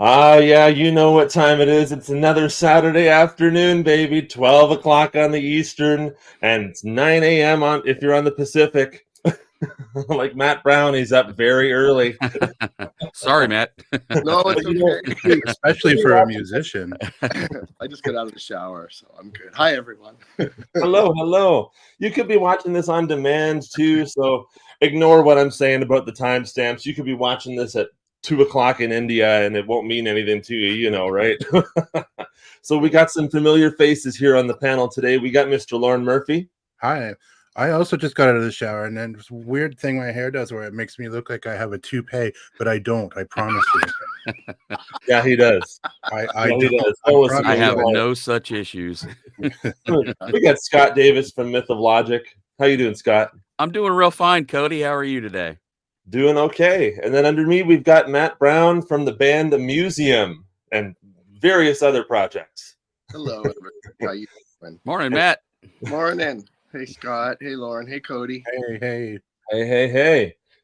Yeah, you know what time it is. It's another Saturday afternoon, baby. 12 o'clock on the Eastern, and it's 9 a.m. on if you're on the Pacific. Like Matt Brown, he's up very early. Sorry, Matt. No, it's okay. Especially for a musician. I just got out of the shower, so I'm good. Hi, everyone. Hello. You could be watching this on demand too, so ignore what I'm saying about the timestamps. You could be watching this at 2 o'clock in India, and it won't mean anything to you, you know, right? So we got some familiar faces here on the panel today. We got Mr. Lauren Murphy. Hi. I also just got out of the shower, and then this weird thing my hair does where it makes me look like I have a toupee, but I don't. I promise you. Yeah, he does. He does. I have no such issues. We got Scott Davis from Myth of Logic. How you doing, Scott? I'm doing real fine, Cody. How are you today? Doing okay. And then under me, we've got Matt Brown from the band The Museum and various other projects. Hello, everybody. How you doing? Morning, Matt. Morning. Hey, Scott. Hey, Lauren. Hey, Cody. Hey.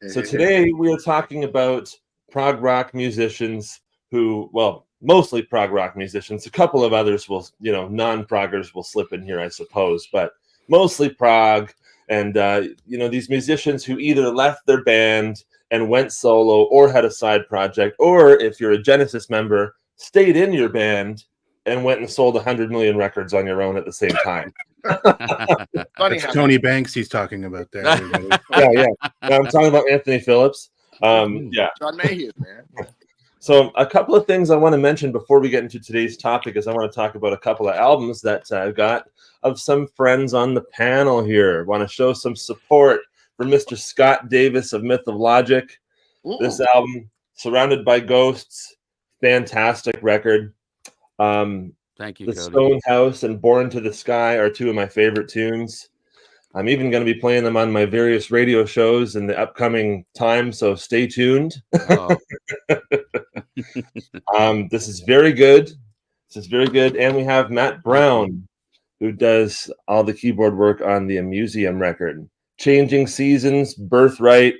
So today we are talking about prog rock musicians who, well, mostly prog rock musicians. A couple of others will, non-proggers will slip in here, I suppose, but mostly prog. And, these musicians who either left their band and went solo or had a side project, or if you're a Genesis member, stayed in your band and went and sold 100 million records on your own at the same time. Funny Tony Banks he's talking about there. Yeah. I'm talking about Anthony Phillips. John Mayhew, man. So a couple of things I want to mention before we get into today's topic is I want to talk about a couple of albums that I've got of some friends on the panel here. I want to show some support for Mr. Scott Davis of Myth of Logic. Ooh. This album, Surrounded by Ghosts, fantastic record. Thank you, The Cody. Stone House and Born to the Sky are two of my favorite tunes. I'm even going to be playing them on my various radio shows in the upcoming time, so stay tuned. Oh. This is very good. And we have Matt Brown, who does all the keyboard work on the Museum record. Changing Seasons, Birthright,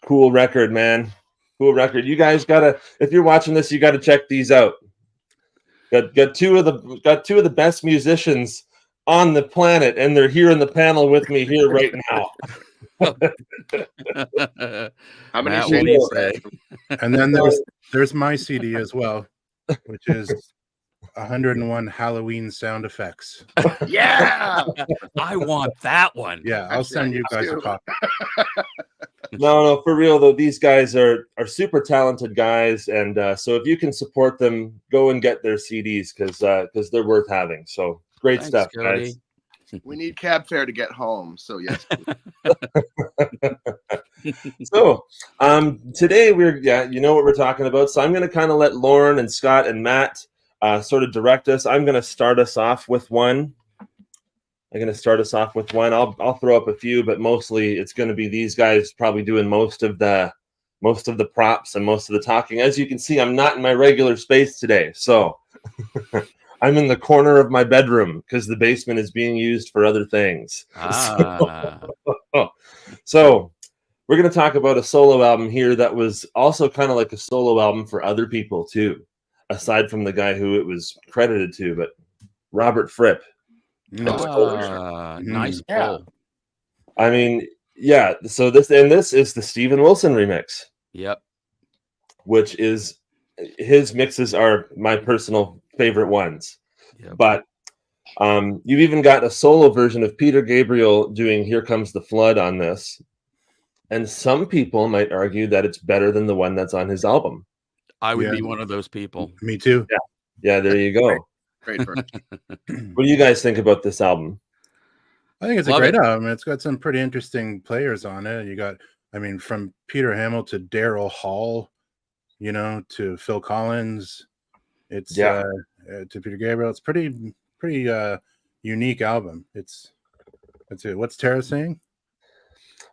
cool record, man. Cool record. You guys gotta, if you're watching this, you gotta check these out. Got two of the best musicians on the planet, and they're here in the panel with me here right now. How many Matt, what do you say? And then there's my CD as well, which is 101 Halloween sound effects. Yeah, I want that one. Yeah, I'll send you guys a copy. No, for real though, these guys are super talented guys, and so if you can support them, go and get their CDs because they're worth having. So great stuff, Cody. guys. We need cab fare to get home, so yes. So today you know what we're talking about. So I'm going to kind of let Lauren and Scott and Matt sort of direct us. I'm going to start us off with one. I'll throw up a few, but mostly it's going to be these guys probably doing most of the props and most of the talking. As you can see, I'm not in my regular space today, so I'm in the corner of my bedroom because the basement is being used for other things. So we're going to talk about a solo album here that was also kind of like a solo album for other people too, aside from the guy who it was credited to, but Robert Fripp. Nice pull. I mean, yeah. So this is the Steven Wilson remix. Yep. Which is his mixes are my personal favorite ones. Yep. But you've even got a solo version of Peter Gabriel doing "Here Comes the Flood" on this, and some people might argue that it's better than the one that's on his album. I would be one of those people. Me too. Yeah. There you go. Great version. What do you guys think about this album? I think it's a great album. It's got some pretty interesting players on it. You got, from Peter Hamill to Daryl Hall, to Phil Collins. It's to Peter Gabriel. It's pretty unique album. It's it. What's Tara saying?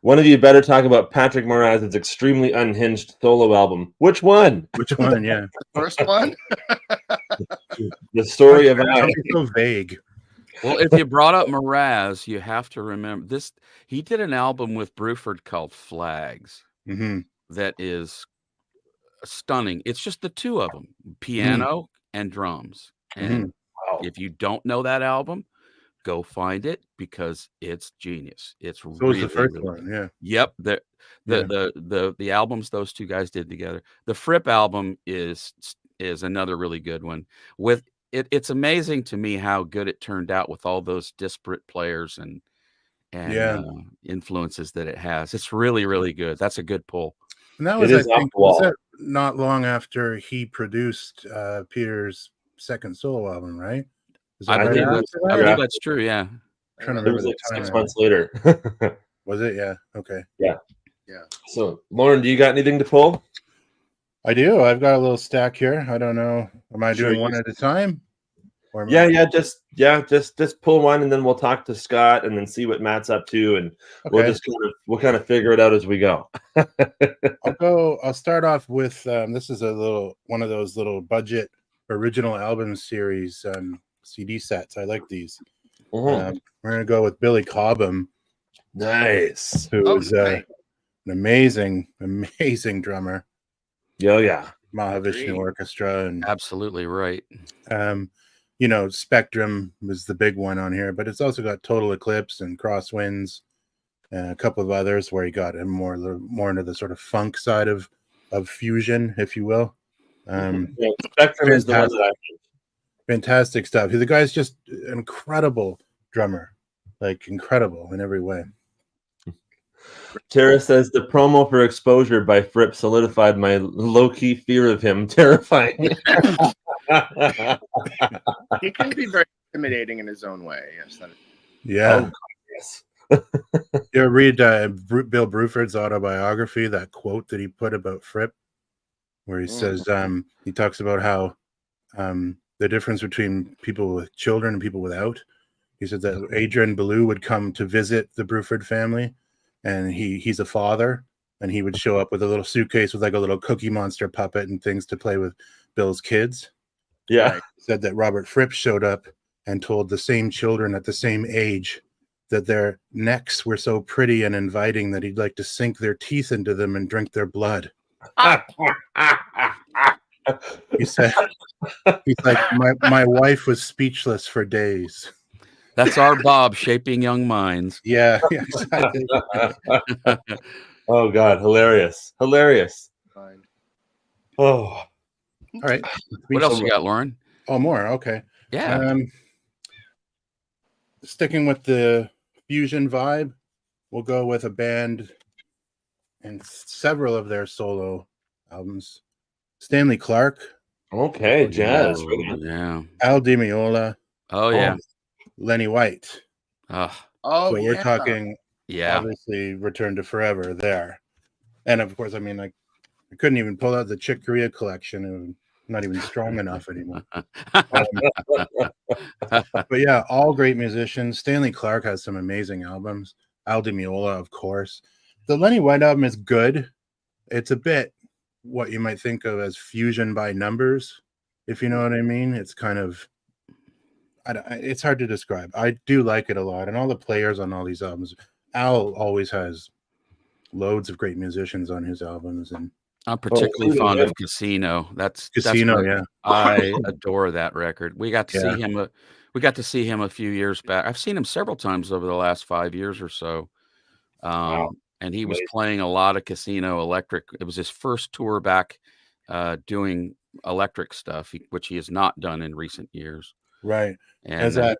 One of you better talk about Patrick Moraz's extremely unhinged solo album. Which one? Yeah. The first one? The Story of I. So vague. Well, if you brought up Mraz, you have to remember this. He did an album with Bruford called Flags. Mm-hmm. That is stunning. It's just the two of them, piano and drums. And if you don't know that album, go find it because it's genius. It's So really, was the first really one, yeah. Yep. The albums those two guys did together. The Fripp album is another really good one. With it's amazing to me how good it turned out with all those disparate players and influences that it has. It's really, really good. That's a good pull. And that was, I think, was that not long after he produced Peter's second solo album, right? I believe that's true. Yeah. I'm trying to remember. It was like 6 months later. Was it? Yeah. Okay. Yeah. So, Lauren, do you got anything to pull? I do. I've got a little stack here. I don't know. Am I doing one at a time? Or just pull one, and then we'll talk to Scott, and then see what Matt's up to, and we'll kind of figure it out as we go. I'll start off with this is one of those little budget original album series CD sets. I like these. We're gonna go with Billy Cobham. Nice. Who is an amazing drummer. Yeah. Mahavishnu Orchestra and absolutely right. Spectrum was the big one on here, but it's also got Total Eclipse and Crosswinds and a couple of others where he got him more into the sort of funk side of fusion, if you will. Spectrum is the one that I think. Fantastic stuff. The guy's just an incredible drummer, like incredible in every way. Tara says the promo for Exposure by Fripp solidified my low-key fear of him. Terrifying. He can be very intimidating in his own way. Yes. Yeah. Yes. You ever read Bill Bruford's autobiography, that quote that he put about Fripp, where he says he talks about how the difference between people with children and people without. He said that Adrian Belew would come to visit the Bruford family, and he's a father, and he would show up with a little suitcase with like a little Cookie Monster puppet and things to play with Bill's kids. Yeah. Said that Robert Fripp showed up and told the same children at the same age that their necks were so pretty and inviting that he'd like to sink their teeth into them and drink their blood. He said, he's like, my wife was speechless for days. That's our Bob shaping young minds. Yeah, exactly. Oh God, hilarious. Fine. Oh, all right. What else you got, Lauren? Oh, more. Okay. Yeah. Sticking with the fusion vibe, we'll go with a band and several of their solo albums. Stanley Clarke. Okay, jazz. Yeah. Al Di Meola. Oh yeah. Lenny White. So we're talking, obviously, Return to Forever there. And of course, I mean, I couldn't even pull out the Chick Corea collection. I'm not even strong enough anymore. But yeah, all great musicians. Stanley Clarke has some amazing albums. Al Di Meola, of course. The Lenny White album is good. It's a bit what you might think of as fusion by numbers, if you know what I mean. It's kind of, it's hard to describe. I do like it a lot, and all the players on all these albums. Al always has loads of great musicians on his albums, and I'm particularly fond of Casino. That's yeah. I adore that record. We got to see him. We got to see him a few years back. I've seen him several times over the last 5 years or so. And he was playing a lot of Casino electric. It was his first tour back doing electric stuff, which he has not done in recent years. Right. And as that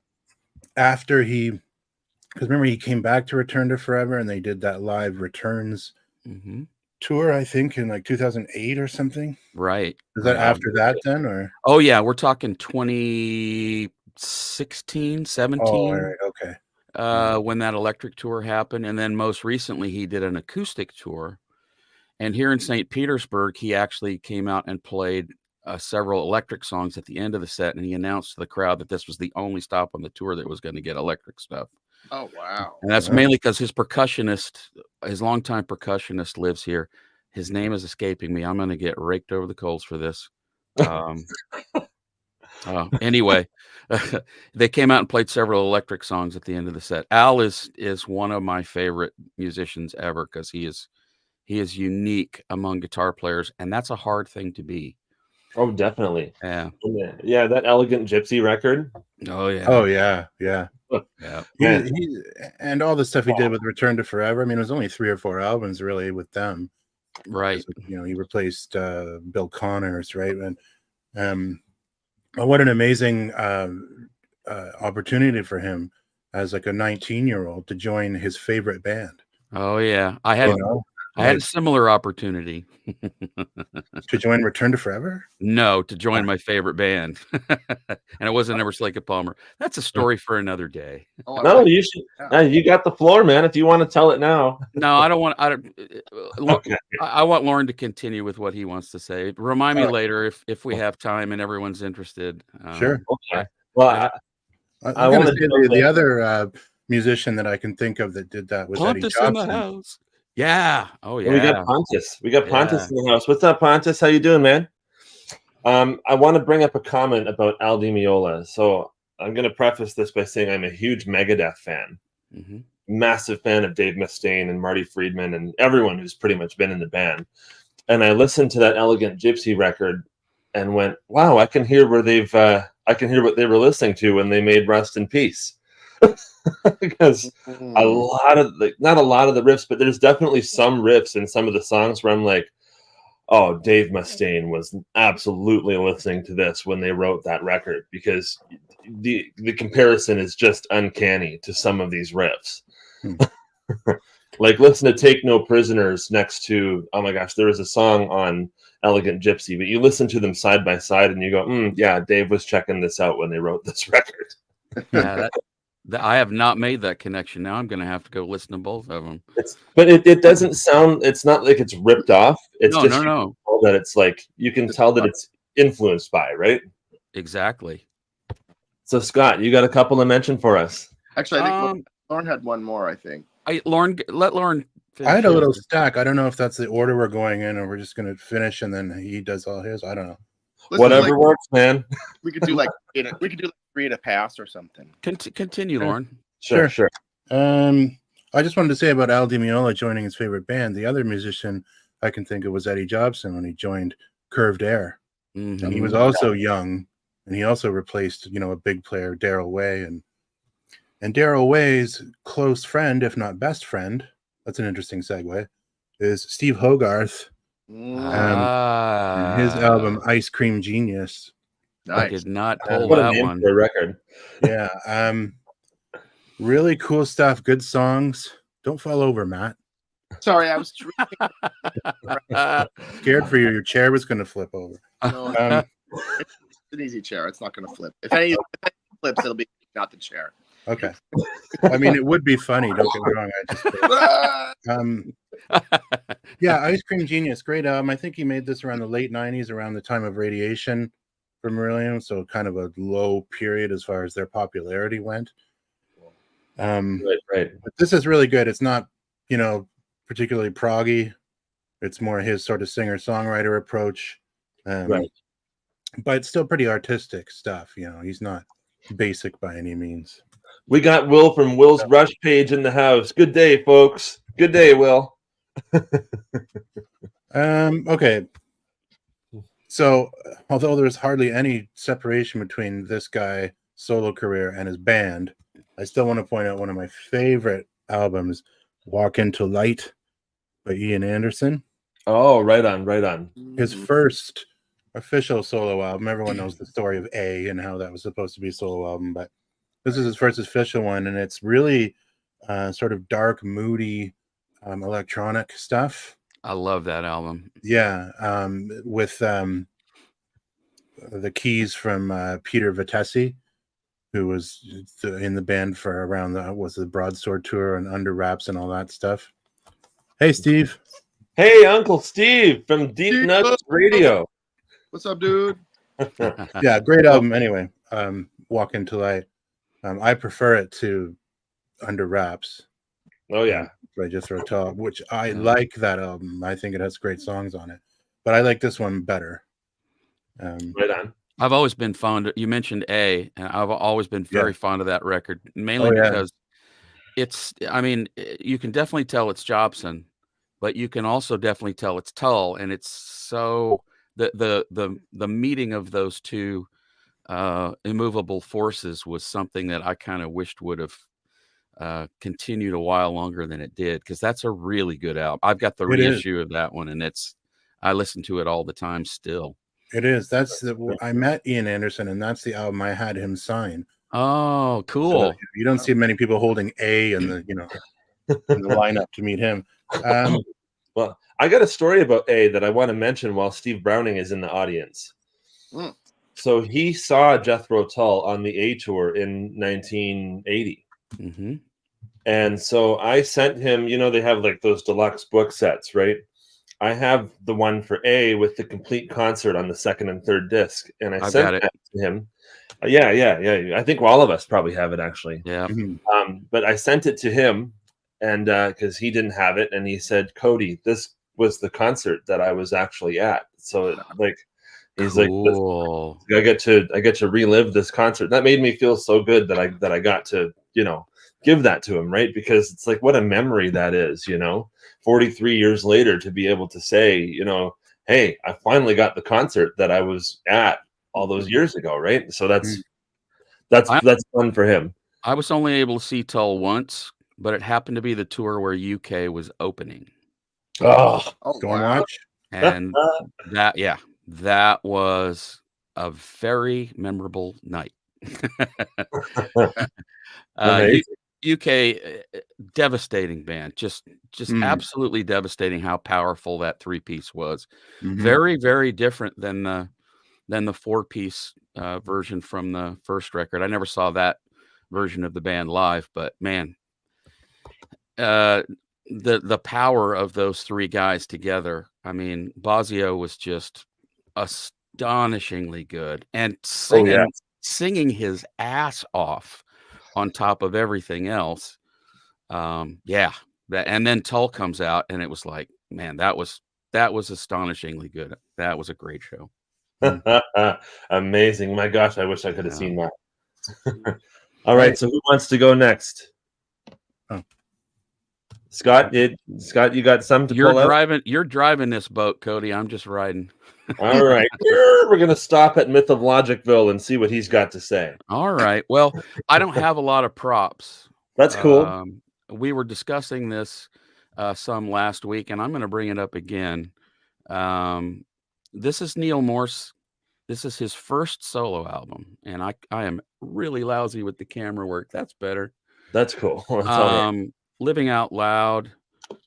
after because remember he came back to Return to Forever, and they did that live Returns tour, I think, in like 2008 or something. Right. Is that after that then, or? Oh yeah, we're talking 2016, 17. Oh, all right. Okay. When that electric tour happened, and then most recently he did an acoustic tour. And here in St. Petersburg, he actually came out and played several electric songs at the end of the set, and he announced to the crowd that this was the only stop on the tour that was going to get electric stuff. Oh wow! And that's mainly because his longtime percussionist lives here. His name is escaping me. I'm going to get raked over the coals for this. Anyway, they came out and played several electric songs at the end of the set. Al is one of my favorite musicians ever, because he He is unique among guitar players, and that's a hard thing to be. Oh, definitely. Yeah. Yeah, that Elegant Gypsy record. Oh yeah. Oh yeah, yeah. Yeah. He and all the stuff he did with Return to Forever. I mean, it was only 3 or 4 albums really with them. Right. You know, he replaced Bill Connors, right? And what an amazing opportunity for him as like a 19-year-old to join his favorite band. Oh yeah. I had a similar opportunity to join Return to Forever. No, to join my favorite band, and it wasn't ever Slake Palmer. That's a story for another day. No, you should. You got the floor, man. If you want to tell it now. No, I don't want. Okay. I want Lauren to continue with what he wants to say. Remind me later if we have time and everyone's interested. Sure. Okay. Well, I want to say the other musician that I can think of that did that was Pontus Eddie in Jobson. the house. Yeah. Oh yeah. We got Pontus. We got Pontus in the house. What's up, Pontus? How you doing, man? I want to bring up a comment about Al Di Meola. So I'm going to preface this by saying I'm a huge Megadeth fan. Mm-hmm. Massive fan of Dave Mustaine and Marty Friedman and everyone who's pretty much been in the band. And I listened to that Elegant Gypsy record and went, wow, I can hear what they were listening to when they made Rest in Peace. Because not a lot of the riffs, but there's definitely some riffs in some of the songs where I'm like, oh, Dave Mustaine was absolutely listening to this when they wrote that record, because the comparison is just uncanny to some of these riffs. Like, listen to Take No Prisoners next to, oh my gosh, there was a song on Elegant Gypsy, but you listen to them side by side and you go, yeah, Dave was checking this out when they wrote this record. Yeah, I have not made that connection. Now I'm going to have to go listen to both of them. But it doesn't sound, it's not like it's ripped off. It's no. That it's like, you can tell that it's influenced by, right? Exactly. So Scott, you got a couple to mention for us. Actually, I think Lauren had one more, I think. Let Lauren finish. I had a little stack. I don't know if that's the order we're going in, or we're just going to finish and then he does all his. I don't know. Whatever works, man. We could do like 3 at a pass or something. Continue, Lauren. Sure. I just wanted to say about Al Di Meola joining his favorite band. The other musician I can think of was Eddie Jobson when he joined Curved Air. Mm-hmm. And he was also young, and he also replaced, a big player, Daryl Way. And Daryl Way's close friend, if not best friend, that's an interesting segue, is Steve Hogarth. And his album Ice Cream Genius. Nice. I did not pull what that a name one. for a record. Yeah. Really cool stuff. Good songs. Don't fall over, Matt. Sorry, I was scared for you. Your chair was going to flip over. No, it's an easy chair. It's not going to flip. If any flips, it'll be not the chair. Okay. I mean, it would be funny. Don't get me wrong. Yeah, Ice Cream Genius, great album. I think he made this around the late 90s, around the time of Radiation for Marillion, so kind of a low period as far as their popularity went. Right. But this is really good. It's not, particularly proggy. It's more his sort of singer-songwriter approach. Right. But it's still pretty artistic stuff. He's not basic by any means. We got Will from Will's Rush page in the house. Good day, folks. Good day, Will. Okay. So, although there's hardly any separation between this guy's solo career and his band, I still want to point out one of my favorite albums, Walk Into Light by Ian Anderson. Oh, right on. His first official solo album. Everyone knows the story of A and how that was supposed to be a solo album, but this is his first official one, and it's really sort of dark, moody, electronic stuff. I love that album. Yeah, with the keys from Peter Vitesse, who was in the band for around the Broadsword tour and Under Wraps and all that stuff. Hey, Steve. Hey, Uncle Steve from Deep Nuts Radio. What's up, dude? Yeah, great album. Anyway, Walk Into Light. I prefer it to Under Wraps. Oh yeah, by Jethro Tull, which I like that album. I think it has great songs on it, but I like this one better. Right on. I've always been fond. You mentioned A, and I've always been very fond of that record, mainly because it's. I mean, you can definitely tell it's Jobson, but you can also definitely tell it's Tull, and it's so the meeting of those two immovable forces was something that I kind of wished would have continued a while longer than it did, because that's a really good album. I've got the reissue of that one, and I listen to it all the time still. It is. I met Ian Anderson, and that's the album I had him sign. Oh, cool. So you don't see many people holding A in the in the lineup to meet him. Well, I got a story about A that I want to mention while Steve Browning is in the audience. Mm. So he saw Jethro Tull on the A tour in 1980. Mm-hmm. And so I sent him, they have like those deluxe book sets, right? I have the one for A with the complete concert on the second and third disc. And I sent that to him. Yeah. I think all of us probably have it, actually. Yeah. But I sent it to him, and because he didn't have it, and he said, Cody, this was the concert that I was actually at. So he's cool. I get to relive this concert. That made me feel so good that I got to, give that to him, right? Because it's like, what a memory that is, 43 years later, to be able to say, hey, I finally got the concert that I was at all those years ago, right? So that's fun for him. I was only able to see Tull once, but it happened to be the tour where UK was opening. Oh, go watch. And that was a very memorable night. UK, devastating band, just absolutely devastating how powerful that 3-piece was. Very, very different than the 4-piece version from the first record. I never saw that version of the band live, but man, the power of those three guys together. I mean, Bosio was just astonishingly good, and singing his ass off on top of everything else. And then Tull comes out, and it was like, man, that was astonishingly good. That was a great show. Amazing. My gosh, I wish I could have seen that. All right, so who wants to go next? Scott, you got something to pull out? You're driving this boat, Cody. I'm just riding. All right. We're going to stop at Myth of Logicville and see what he's got to say. All right. Well, I don't have a lot of props. That's cool. We were discussing this some last week, and I'm going to bring it up again. This is Neil Morse. This is his first solo album, and I am really lousy with the camera work. That's better. That's cool. That's all right. Living Out Loud,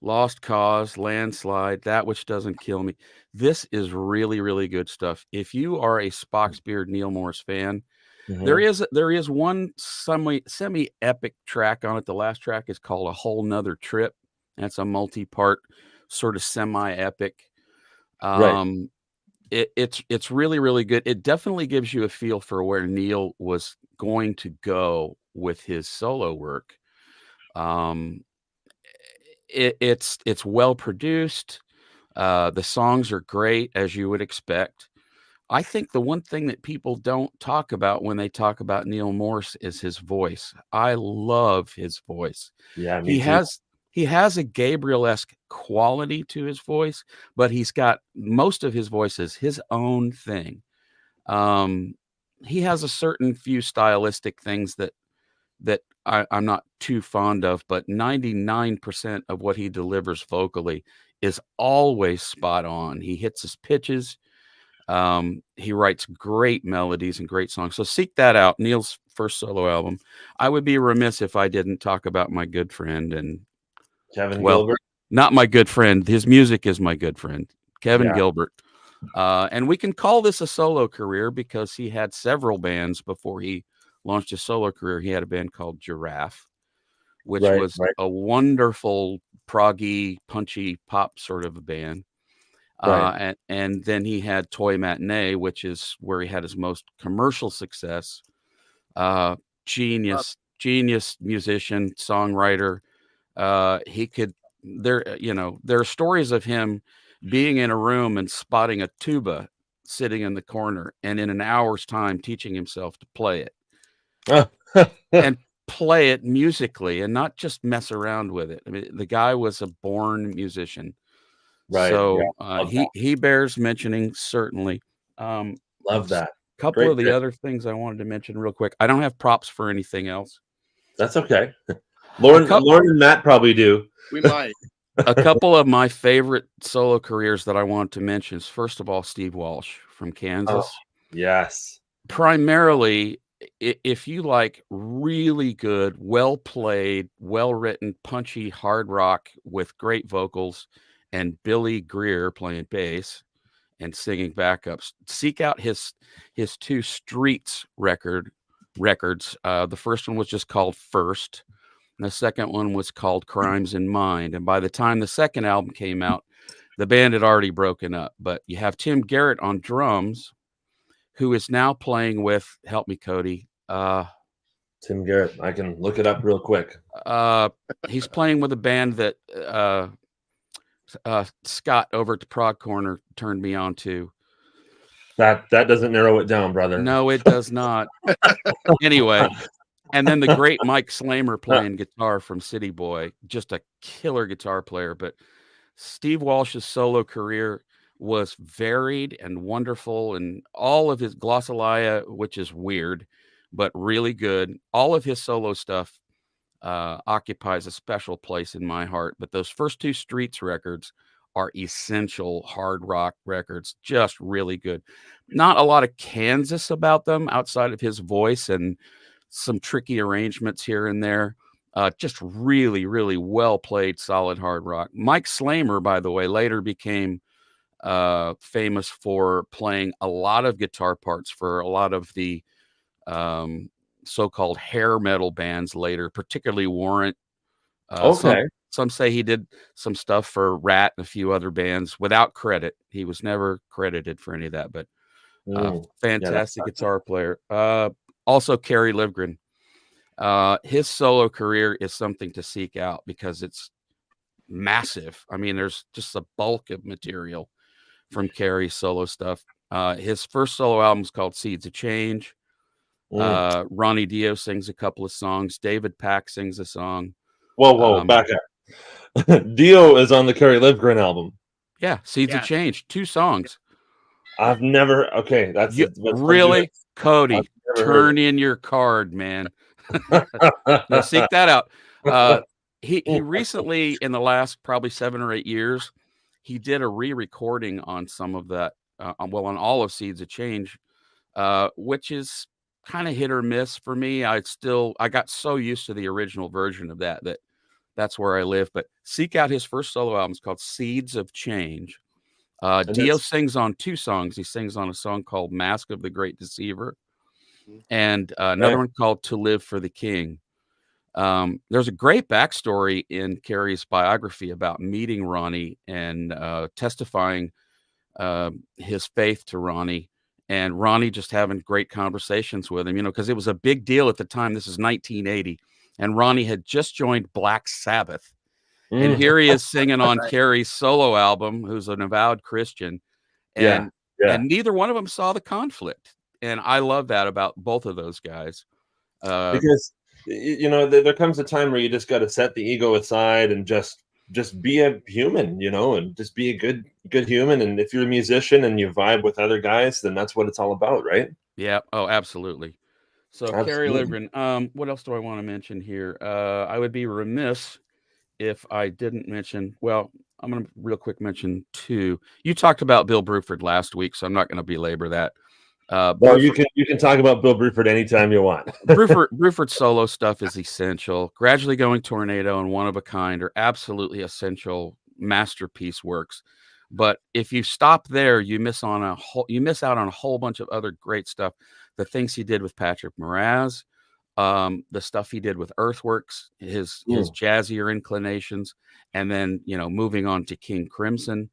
Lost Cause, Landslide, That Which Doesn't Kill Me. This is really, really good stuff. If you are a Spock's Beard Neil Morse fan, there is one semi-epic track on it. The last track is called A Whole Nother Trip. That's a multi-part sort of semi-epic. It's really, really good. It definitely gives you a feel for where Neil was going to go with his solo work. It's well produced. The songs are great, as you would expect. I think the one thing that people don't talk about when they talk about Neil Morse is his voice. I love his voice. Yeah, he has a Gabriel-esque quality to his voice, but he's got most of his voice is his own thing. He has a certain few stylistic things that I'm not too fond of, but 99% of what he delivers vocally is always spot on. He hits his pitches. He writes great melodies and great songs. So seek that out. Neil's first solo album. I would be remiss if I didn't talk about my good friend and Kevin Gilbert. Not my good friend. His music is my good friend, Kevin Gilbert. And we can call this a solo career because he had several bands before he launched his solo career. He had a band called Giraffe, which was a wonderful proggy, punchy pop sort of a band. And then he had Toy Matinee, which is where he had his most commercial success. Genius musician, songwriter. There are stories of him being in a room and spotting a tuba sitting in the corner, and in an hour's time teaching himself to play it. And play it musically and not just mess around with it. I mean, the guy was a born musician. Right. So Yeah. he bears mentioning, certainly. Love that. Couple Great of the pick. other things I wanted to mention real quick. I don't have props for anything else. That's okay. Lauren and Matt probably do. We might. A couple of my favorite solo careers that I want to mention is, first of all, Steve Walsh from Kansas. Oh, yes. Primarily, if you like really good, well played, well written, punchy hard rock with great vocals and Billy Greer playing bass and singing backups, seek out his 2 Streets records. The first one was just called First, and the second one was called Crimes in Mind. And by the time the second album came out, the band had already broken up. But you have Tim Garrett on drums, who is now playing with, help me, Cody. Tim Garrett. I can look it up real quick. He's playing with a band that Scott over at the Prog Corner turned me on to. That doesn't narrow it down, brother. No, it does not. Anyway, and then the great Mike Slamer playing guitar from City Boy, just a killer guitar player. But Steve Walsh's solo career was varied and wonderful, and all of his Glossolalia, which is weird, but really good. All of his solo stuff occupies a special place in my heart. But those first 2 Streets records are essential hard rock records, just really good. Not a lot of Kansas about them outside of his voice and some tricky arrangements here and there. Just really, really well played, solid hard rock. Mike Slamer, by the way, later became famous for playing a lot of guitar parts for a lot of the so-called hair metal bands later, particularly Warrant. Okay. Some say he did some stuff for Rat and a few other bands without credit. He was never credited for any of that, but fantastic guitar player. Also, Kerry Livgren. His solo career is something to seek out because it's massive. I mean, there's just a bulk of material from Kerry's solo stuff. His first solo album is called Seeds of Change. Ronnie Dio sings a couple of songs. David Pack sings a song. Whoa, back up. Dio is on the Kerry Livgren album. Yeah, Seeds of Change, 2 songs. I've never. Okay, that's really, Cody. Turn in your card, man. No, seek that out. He recently, in the last probably 7 or 8 years, he did a re-recording on some of that. On all of Seeds of Change, which is kind of hit or miss for me. I got so used to the original version of that's where I live. But seek out his first solo album. It's called Seeds of Change. Dio sings on 2 songs. He sings on a song called Mask of the Great Deceiver and another one called To Live for the King. There's a great backstory in Kerry's biography about meeting Ronnie and testifying his faith to Ronnie, and Ronnie just having great conversations with him, because it was a big deal at the time. This is 1980, and Ronnie had just joined Black Sabbath. And here he is singing on Kerry's solo album, who's an avowed Christian. And neither one of them saw the conflict. And I love that about both of those guys. Because, there comes a time where you just got to set the ego aside and just be a human, and just be a good human. And if you're a musician and you vibe with other guys, then that's what it's all about, right? Yeah. Oh, absolutely. So Kerry Livgren. What else do I want to mention here? I would be remiss if I didn't mention, I'm going to real quick mention 2. You talked about Bill Bruford last week, so I'm not going to belabor that. You can talk about Bill Bruford anytime you want. Bruford's solo stuff is essential. Gradually Going Tornado and One of a Kind are absolutely essential masterpiece works. But if you stop there, you miss out on a whole bunch of other great stuff. The things he did with Patrick Moraz, the stuff he did with Earthworks, his jazzier inclinations, and then moving on to King Crimson.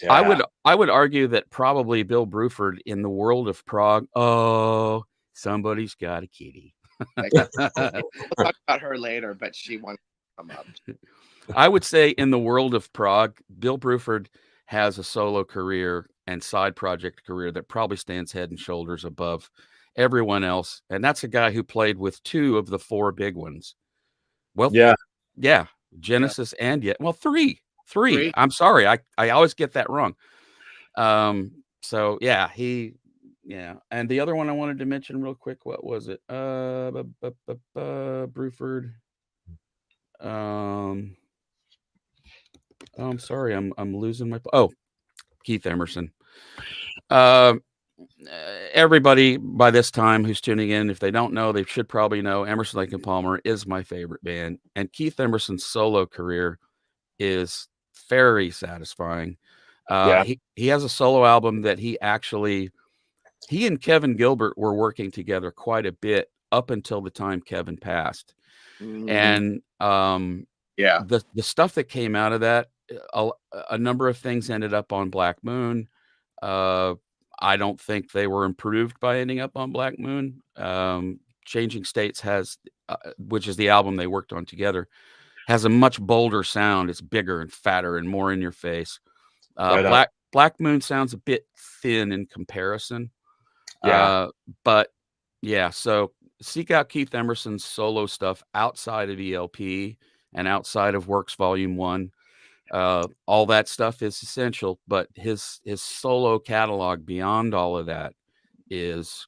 Yeah. I would argue that probably Bill Bruford in the world of prog. Oh, somebody's got a kitty. We'll talk about her later, but she wants to come up. I would say in the world of prog, Bill Bruford has a solo career and side project career that probably stands head and shoulders above everyone else. And that's a guy who played with 2 of the 4 big ones. Well, yeah, Genesis and 3. 3. I'm sorry. I always get that wrong. So yeah, and the other one I wanted to mention real quick, what was it? Bruford. I'm sorry, I'm losing my Keith Emerson. Everybody by this time who's tuning in, if they don't know, they should probably know Emerson, Lake and Palmer is my favorite band, and Keith Emerson's solo career is very satisfying. He has a solo album that he and Kevin Gilbert were working together quite a bit up until the time Kevin passed. And the stuff that came out of that, a number of things ended up on Black Moon. I don't think they were improved by ending up on Black Moon. Changing States has, which is the album they worked on together, has a much bolder sound. It's bigger and fatter and more in your face. Black Moon sounds a bit thin in comparison. But yeah, so seek out Keith Emerson's solo stuff outside of ELP and outside of Works Volume 1. All that stuff is essential, but his solo catalog beyond all of that is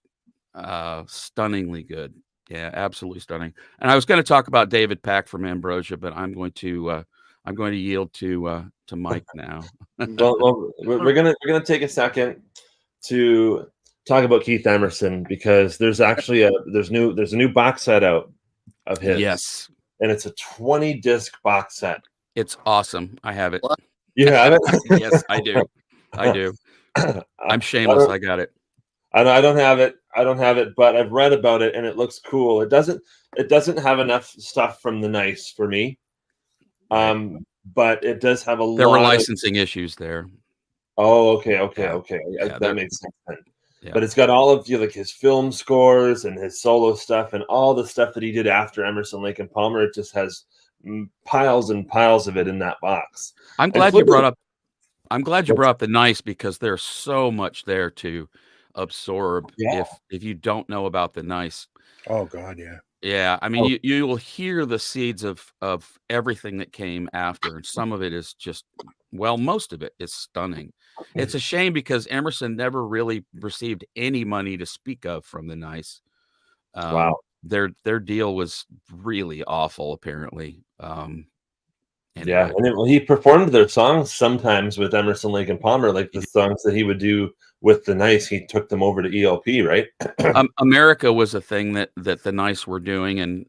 stunningly good. Yeah, absolutely stunning. And I was going to talk about David Pack from Ambrosia, but I'm going to yield to Mike now. well, we're gonna take a second to talk about Keith Emerson, because there's actually there's a new box set out of his. Yes, and it's a 20-disc box set. It's awesome. I have it. What? You have it? Yes, I do. I'm shameless. I got it. I don't have it, but I've read about it and it looks cool. It doesn't have enough stuff from the Nice for me. But it does have a lot. There were licensing issues there. Oh, okay. Yeah, that makes sense. Yeah. But it's got all of like his film scores and his solo stuff and all the stuff that he did after Emerson, Lake and Palmer. It just has piles and piles of it in that box. I'm glad you brought up the Nice, because there's so much there to absorb if you don't know about the Nice. Oh God, yeah. Yeah, I mean, you will hear the seeds of everything that came after, and some of it is just, well, most of it is stunning. It's a shame because Emerson never really received any money to speak of from the Nice. Wow. Their deal was really awful, apparently. Anyway. Yeah, and he performed their songs sometimes with Emerson, Lake and Palmer, like the songs that he would do with the Nice. He took them over to ELP, right? America was a thing that the Nice were doing, and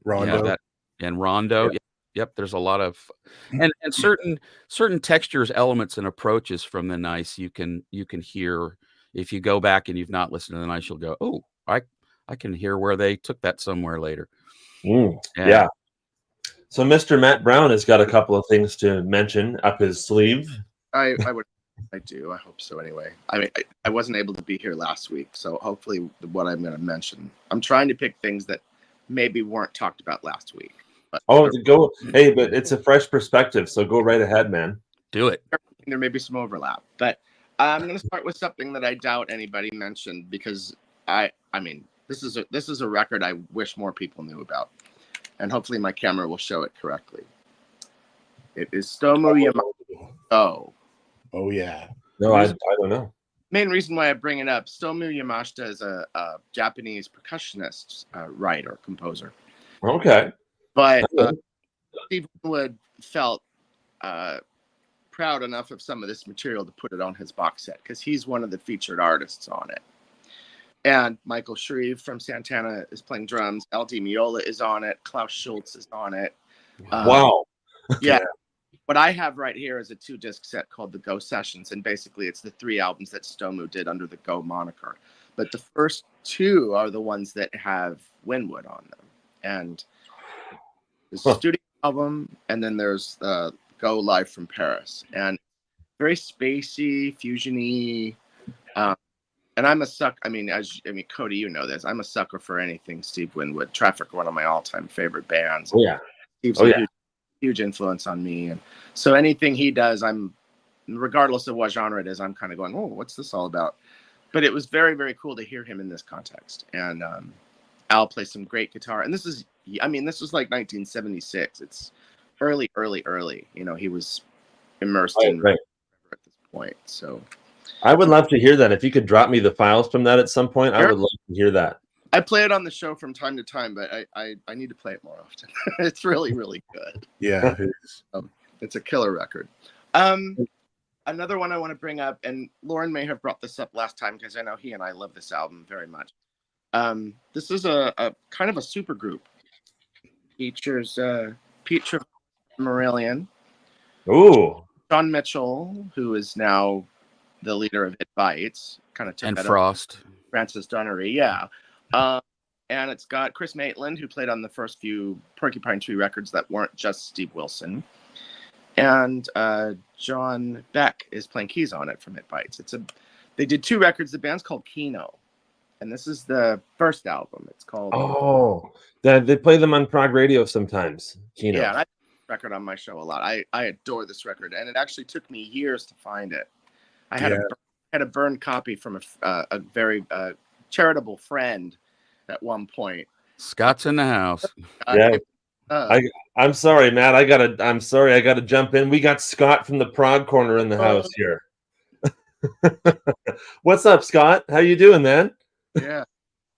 Rondo. Rondo. Yep, there's a lot of and certain textures, elements, and approaches from the Nice you can hear if you go back and you've not listened to the Nice. You'll go, oh, I can hear where they took that somewhere later. Yeah. So Mr. Matt Brown has got a couple of things to mention up his sleeve. I do. I hope so. Anyway, I mean, I wasn't able to be here last week, so hopefully, what I'm going to mention, I'm trying to pick things that maybe weren't talked about last week. But but it's a fresh perspective, so go right ahead, man. Do it. There may be some overlap, but I'm going to start with something that I doubt anybody mentioned, because I mean, this is a record I wish more people knew about, and hopefully my camera will show it correctly. It is Stomu Yamashita. Oh yeah. No, I don't know. Main reason why I bring it up: Stomu Yamashita is a Japanese percussionist, writer, composer. Okay. But Steve Winwood felt proud enough of some of this material to put it on his box set, because he's one of the featured artists on it. And Michael Shreve from Santana is playing drums. L.D. Miola is on it. Klaus Schultz is on it. Wow. Yeah. What I have right here is a 2-disc set called the Go Sessions, and basically it's the 3 albums that Stomu did under the Go moniker. But the first 2 are the ones that have Winwood on them. And there's a studio album, and then there's the Go Live from Paris. And very spacey, fusion-y. And I'm a sucker. I mean, Cody, you know this. I'm a sucker for anything Steve Winwood. Traffic, one of my all-time favorite bands. Oh yeah. Steve's a huge influence on me, and so anything he does, I'm, regardless of what genre it is, I'm kind of going, oh, what's this all about? But it was very, very cool to hear him in this context. And Al plays some great guitar, and this was like 1976. It's early. You know, he was immersed in right. at this point. So I would love to hear that. If you could drop me the files from that at some point, I would love to hear that. I play it on the show from time to time, but I need to play it more often. It's really good. Yeah, it is. It's a killer record. Another one I want to bring up, and Lauren may have brought this up last time because I know he and I love this album very much. This is a kind of a super group. Features Pete Morillion. Ooh. John Mitchell, who is now the leader of It Bites, kind of took and that Frost. up. Francis Dunnery, yeah. And it's got Chris Maitland, who played on the first few Porcupine Tree records that weren't just Steve Wilson. And John Beck is playing keys on it from It Bites. They did 2 records. The band's called Kino. And this is the first album. It's called... Oh, they play them on Prog Radio sometimes. Kino. Yeah, and I play this record on my show a lot. I adore this record. And it actually took me years to find it. I had a burned copy from a very charitable friend at one point. Scott's in the house. Yeah. I'm sorry, Matt. I'm sorry. I gotta jump in. We got Scott from the Prog Corner in the house here. What's up, Scott? How you doing, man? Yeah.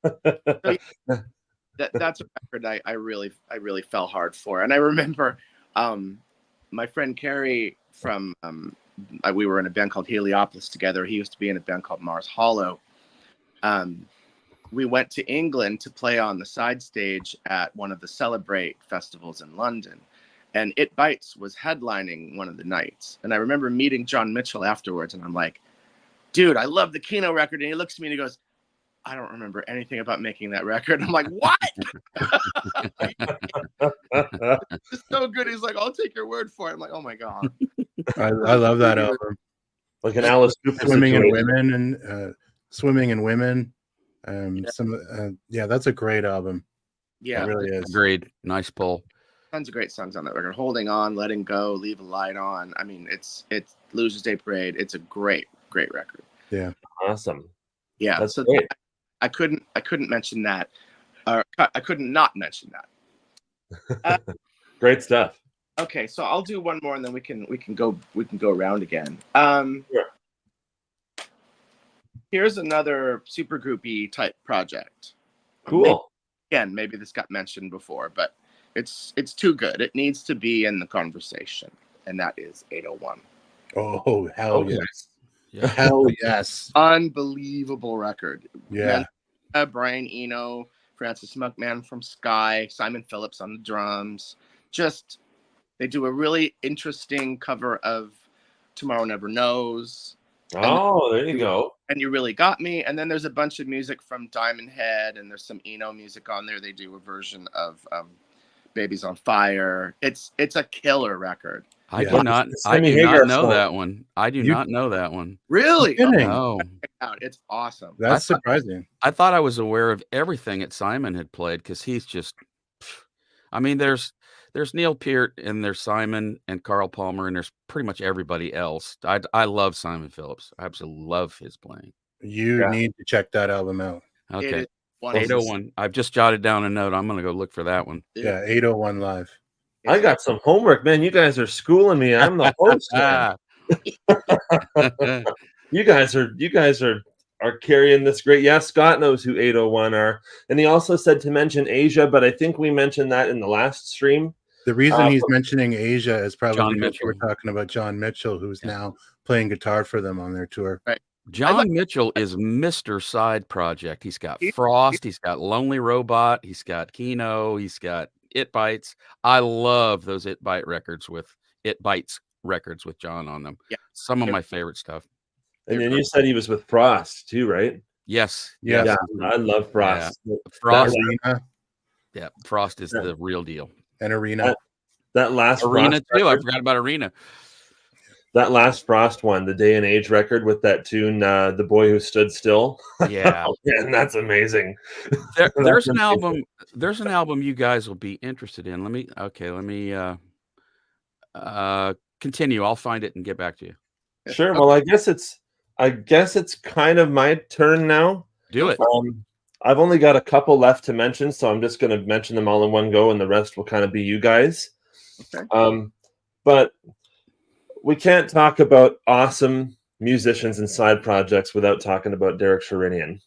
So, that's a record I really fell hard for. And I remember my friend Carrie from we were in a band called Heliopolis together. He used to be in a band called Mars Hollow. We went to England to play on the side stage at one of the Celebrate festivals in London. And It Bites was headlining one of the nights. And I remember meeting John Mitchell afterwards. And I'm like, dude, I love the Kino record. And he looks at me and he goes, I don't remember anything about making that record. I'm like, what? It's so good. He's like, I'll take your word for it. I'm like, oh my God. I love that album. Like an Alice Cooper Swimming in situation. Women and Swimming in Women. That's a great album. Yeah, it really is. Agreed. Nice pull. Tons of great songs on that record. Holding On, Letting Go, Leave a Light On. I mean, it's Losers Day Parade. It's a great record. Yeah. Awesome. Yeah. That's so great. I couldn't mention that. I couldn't not mention that. Great stuff. Okay, so I'll do one more and then we can go around again. Sure. Here's another super groupy type project. Cool. Maybe this got mentioned before, but it's too good. It needs to be in the conversation, and that is 801. Oh, hell yes. Yeah. Hell yes. Unbelievable record. Yeah. Brian Eno, Francis McMahon from Sky, Simon Phillips on the drums. Just, they do a really interesting cover of Tomorrow Never Knows. Oh, there you go. And You Really Got Me. And then there's a bunch of music from Diamond Head, and there's some Eno music on there. They do a version of Baby's on Fire. It's a killer record. I do not know that one. I do not know that one. Really? No. It's awesome. That's surprising. I thought I was aware of everything that Simon had played because he's just. I mean, there's Neil Peart and there's Simon and Carl Palmer and there's pretty much everybody else. I love Simon Phillips. I absolutely love his playing. You need to check that album out. Okay. 801. I've just jotted down a note. I'm going to go look for that one. Yeah, 801 Live. I got some homework, man. You guys are schooling me. I'm the host. You guys are carrying this great. Yeah, Scott knows who 801 are. And he also said to mention Asia, but I think we mentioned that in the last stream. The reason he's mentioning Asia is probably because we're Mitchell. talking about John Mitchell, who's now playing guitar for them on their tour. Right. John Mitchell is Mr. Side Project. He's got Frost. He's got Lonely Robot. He's got Kino. He's got It Bites. I love those It Bites records with John on them. Yeah. Some of my favorite stuff. And then you said he was with Frost too, right? Yes. Yeah. I love Frost. Yeah. Frost. Arena. Yeah. Frost is the real deal. And Arena. That last Arena Frost too. record, I forgot about Arena. That last Frost one, the Day and Age record with that tune, The Boy Who Stood Still. Yeah. Man, that's amazing. There's an album. There's an album you guys will be interested in. Let me continue. I'll find it and get back to you. Sure. Well, I guess it's kind of my turn now. Do it. I've only got a couple left to mention, so I'm just going to mention them all in one go, and the rest will kind of be you guys. Okay. But we can't talk about awesome musicians and side projects without talking about Derek Sherinian.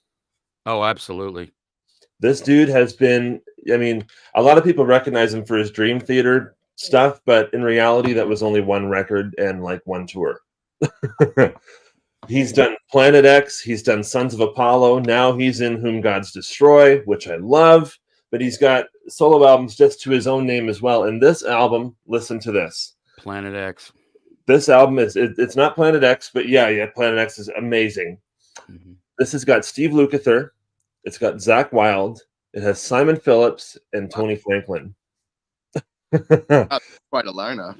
Oh, absolutely. This dude has been, I mean, a lot of people recognize him for his Dream Theater stuff, but in reality, that was only one record and like one tour. He's done Planet X, he's done Sons of Apollo, now he's in Whom Gods Destroy, which I love, but he's got solo albums just to his own name as well. And this album, listen to this. Planet X. This album it's not Planet X, but yeah, Planet X is amazing. Mm-hmm. This has got Steve Lukather, it's got Zakk Wylde, it has Simon Phillips and Tony Franklin. That's quite a lineup.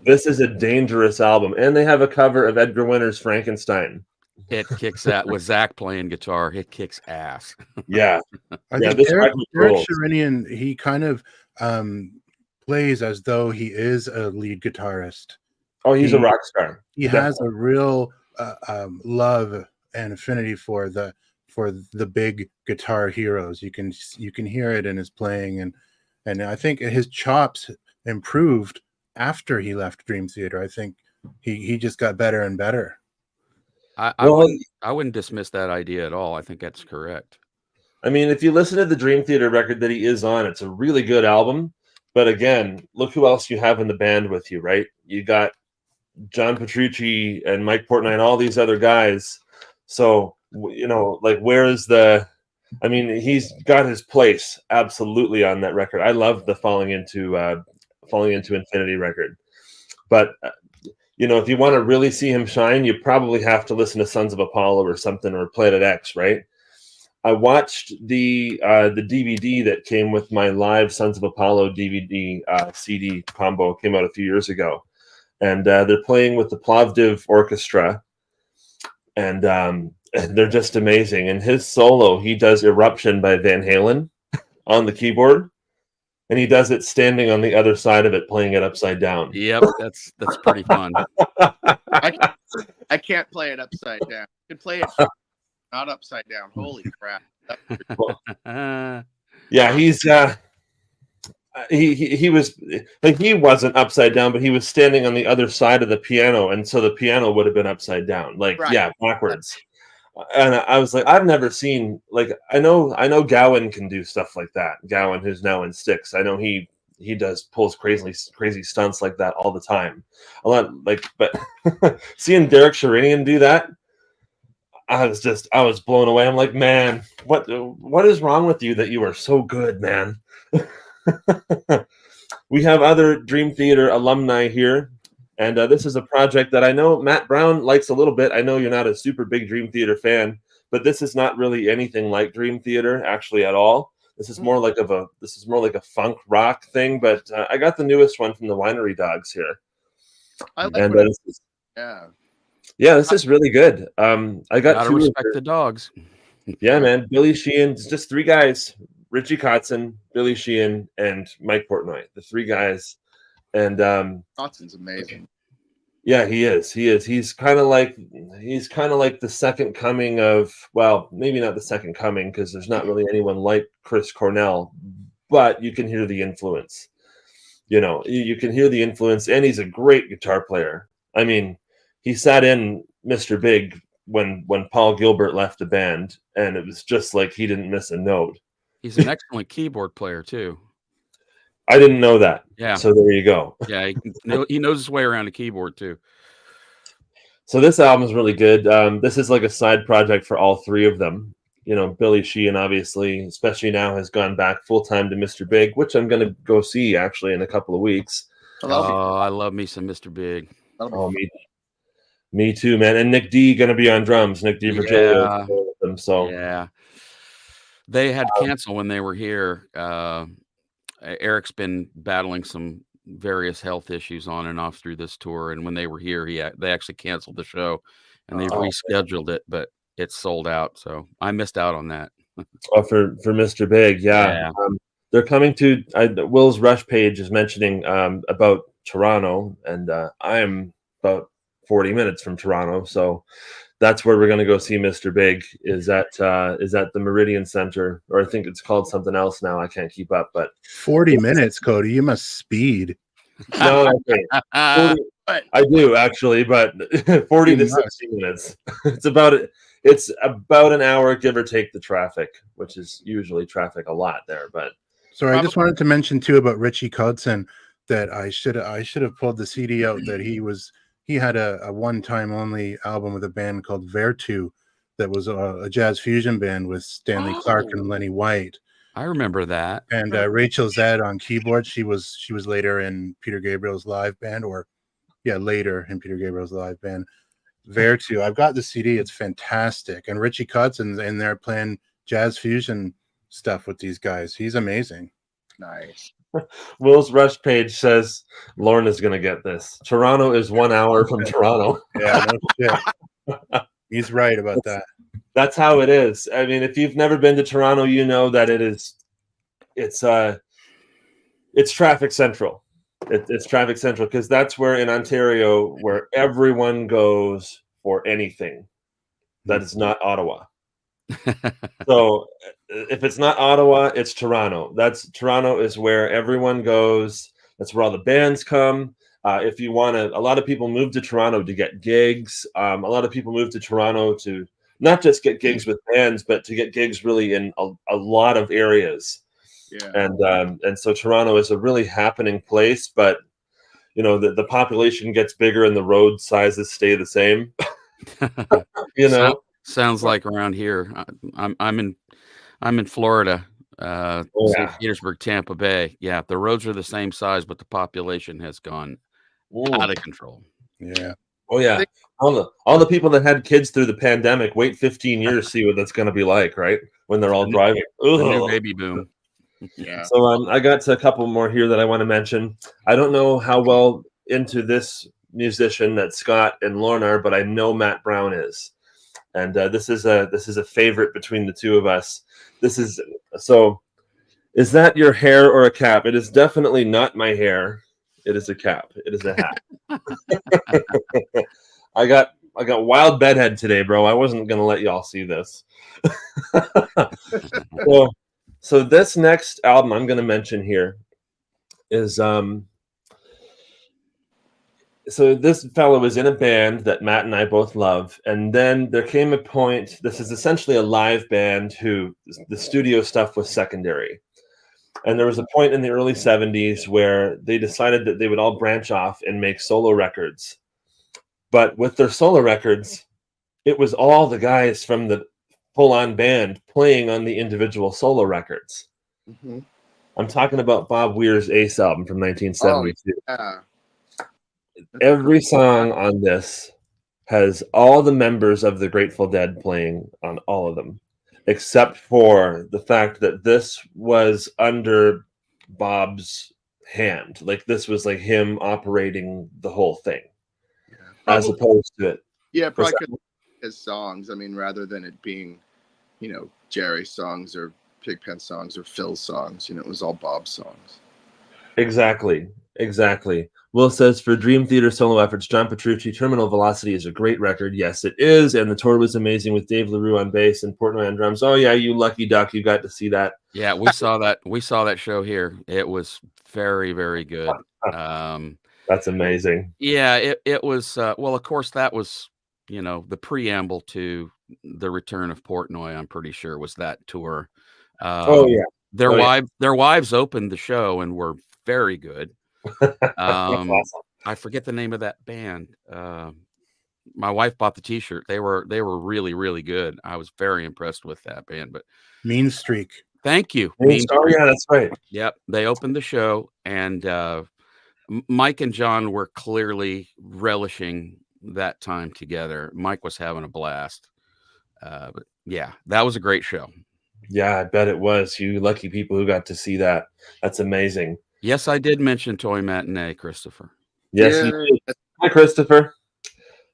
This is a dangerous album, and they have a cover of Edgar Winter's Frankenstein. It kicks that with Zakk playing guitar. It kicks ass. Yeah, I think Derek Sherinian, he kind of plays as though he is a lead guitarist. Oh, he's a rock star. He has a real love and affinity for the big guitar heroes. You can hear it in his playing, and I think his chops improved after he left Dream Theater. I think he just got better and better. I wouldn't dismiss that idea at all. I think that's correct. I mean, if you listen to the Dream Theater record that he is on, it's a really good album. But again, look who else you have in the band with you, right? You got John Petrucci and Mike Portnoy and all these other guys. So, you know, like, where's the... I mean, he's got his place absolutely on that record. I love the Falling Into Infinity record. But, you know, if you want to really see him shine, you probably have to listen to Sons of Apollo or something, or Planet X, right? I watched the DVD that came with my live Sons of Apollo DVD CD combo. It came out a few years ago. And they're playing with the Plovdiv Orchestra. And they're just amazing. And his solo, he does Eruption by Van Halen on the keyboard. And he does it standing on the other side of it, playing it upside down. Yep, that's pretty fun. I can't play it upside down. I can play it not upside down. Holy crap. Yeah, he was like, he wasn't upside down, but he was standing on the other side of the piano, and so the piano would have been upside down, like, right. Yeah, backwards. And I was like, I've never seen, like, I know Gowan can do stuff like that. Gowan, who's now in Styx, I know he pulls crazy stunts like that all the time. A lot, like, but seeing Derek Sherinian do that, I was blown away. I'm like, man, what is wrong with you that you are so good, man? We have other Dream Theater alumni here, and this is a project that I know Matt Brown likes a little bit. I know you're not a super big Dream Theater fan, but this is not really anything like Dream Theater actually at all. This is more like a funk rock thing. But I got the newest one from the Winery Dogs here. I like this is really good. I got to respect the dogs. Yeah, man. Billy Sheehan, it's just three guys. Richie Kotzen, Billy Sheehan, and Mike Portnoy, the three guys. And Kotzen's amazing. Yeah, he is. He's kind of like the second coming of, well, maybe not the second coming, because there's not really anyone like Chris Cornell, but you can hear the influence. You know, you can hear the influence, and he's a great guitar player. I mean, he sat in Mr. Big when Paul Gilbert left the band, and it was just like he didn't miss a note. He's an excellent keyboard player too. I didn't know that. Yeah. So there you go. Yeah, he knows his way around a keyboard too. So this album is really good. This is like a side project for all three of them. You know, Billy Sheehan, obviously, especially now, has gone back full-time to Mr. Big, which I'm going to go see actually in a couple of weeks. Oh, I love me some Mr. Big. Oh, me too, man. And Nick D going to be on drums. Nick D. Virgilio with them. So yeah, they had to cancel when they were here. Eric's been battling some various health issues on and off through this tour, and when they were here, they actually canceled the show, and they rescheduled it, but it's sold out. So I missed out on that. For Mr. Big, yeah. They're coming to Will's Rush page is mentioning about Toronto, and I am about 40 minutes from Toronto, so that's where we're going to go see Mr. Big. Is at the Meridian Center, or I think it's called something else now. I can't keep up, but 40 minutes, Cody. You must speed. No, okay. 40, I do actually, but 40 to 60 minutes. It's about an hour, give or take the traffic, which is usually traffic a lot there. But so I just wanted to mention too about Richie Kotzen that I should have pulled the CD out that he had a one-time only album with a band called Vertu that was a jazz fusion band with Stanley Clark and Lenny White. I remember that. And Rachel Zed on keyboard. She was later in Peter Gabriel's live band, later in Peter Gabriel's live band. Vertu. I've got the CD. It's fantastic. And Richie Kotzen's in there playing jazz fusion stuff with these guys. He's amazing. Nice. Will's Rush page says Lorna's gonna get this. Toronto is 1 hour from Toronto. Yeah, no shit. He's right about that. That's how it is. I mean, if you've never been to Toronto, you know that it's traffic central. It's traffic central because that's where in Ontario where everyone goes for anything that is not Ottawa. So if it's not Ottawa, it's Toronto. Toronto is where everyone goes. That's where all the bands come. If you want to, a lot of people move to Toronto to get gigs. A lot of people move to Toronto to not just get gigs with bands, but to get gigs really in a lot of areas. Yeah. And so Toronto is a really happening place, but you know the population gets bigger and the road sizes stay the same. You know, sounds like around here. I'm in Florida, St. Petersburg, Tampa Bay. Yeah, the roads are the same size, but the population has gone out of control. Yeah. Oh yeah. All the people that had kids through the pandemic, wait 15 years, see what that's going to be like, right? When they're all driving. The new baby boom. Yeah. So I got to a couple more here that I want to mention. I don't know how well into this musician that Scott and Lorna are, but I know Matt Brown is. And this is a favorite between the two of us. Is that your hair or a cap? It is definitely not my hair. It is a cap. It is a hat. I got wild bedhead today, bro. I wasn't gonna let y'all see this. So this next album I'm gonna mention here is so this fellow was in a band that Matt and I both love, and then there came a point. This is essentially a live band who the studio stuff was secondary. And there was a point in the early 70s where they decided that they would all branch off and make solo records. But with their solo records, it was all the guys from the full-on band playing on the individual solo records. Mm-hmm. I'm talking about Bob Weir's Ace album from 1972. Oh, yeah. Every song on this has all the members of the Grateful Dead playing on all of them, except for the fact that this was under Bob's hand. Like this was like him operating the whole thing, as opposed to it. Yeah, probably his songs. I mean, rather than it being, Jerry's songs or Pigpen songs or Phil's songs, it was all Bob's songs. Exactly. Will says, for Dream Theater solo efforts, John Petrucci, Terminal Velocity is a great record. Yes, it is. And the tour was amazing with Dave LaRue on bass and Portnoy on drums. Oh, yeah, you lucky duck. You got to see that. Yeah, we saw that. We saw that show here. It was very, very good. That's amazing. Yeah, it was. Well, of course, that was, the preamble to the return of Portnoy, I'm pretty sure, was that tour. Their wives opened the show and were very good. Awesome. I forget the name of that band. My wife bought the T-shirt. They were really, really good. I was very impressed with that band. But Mean Streak. Thank you. Mean Streak. Yeah, that's right. Yep, they opened the show, and Mike and John were clearly relishing that time together. Mike was having a blast. But yeah, that was a great show. Yeah, I bet it was. You lucky people who got to see that. That's amazing. Yes, I did mention Toy Matinee, Christopher. Yes, you did. Hi, Christopher.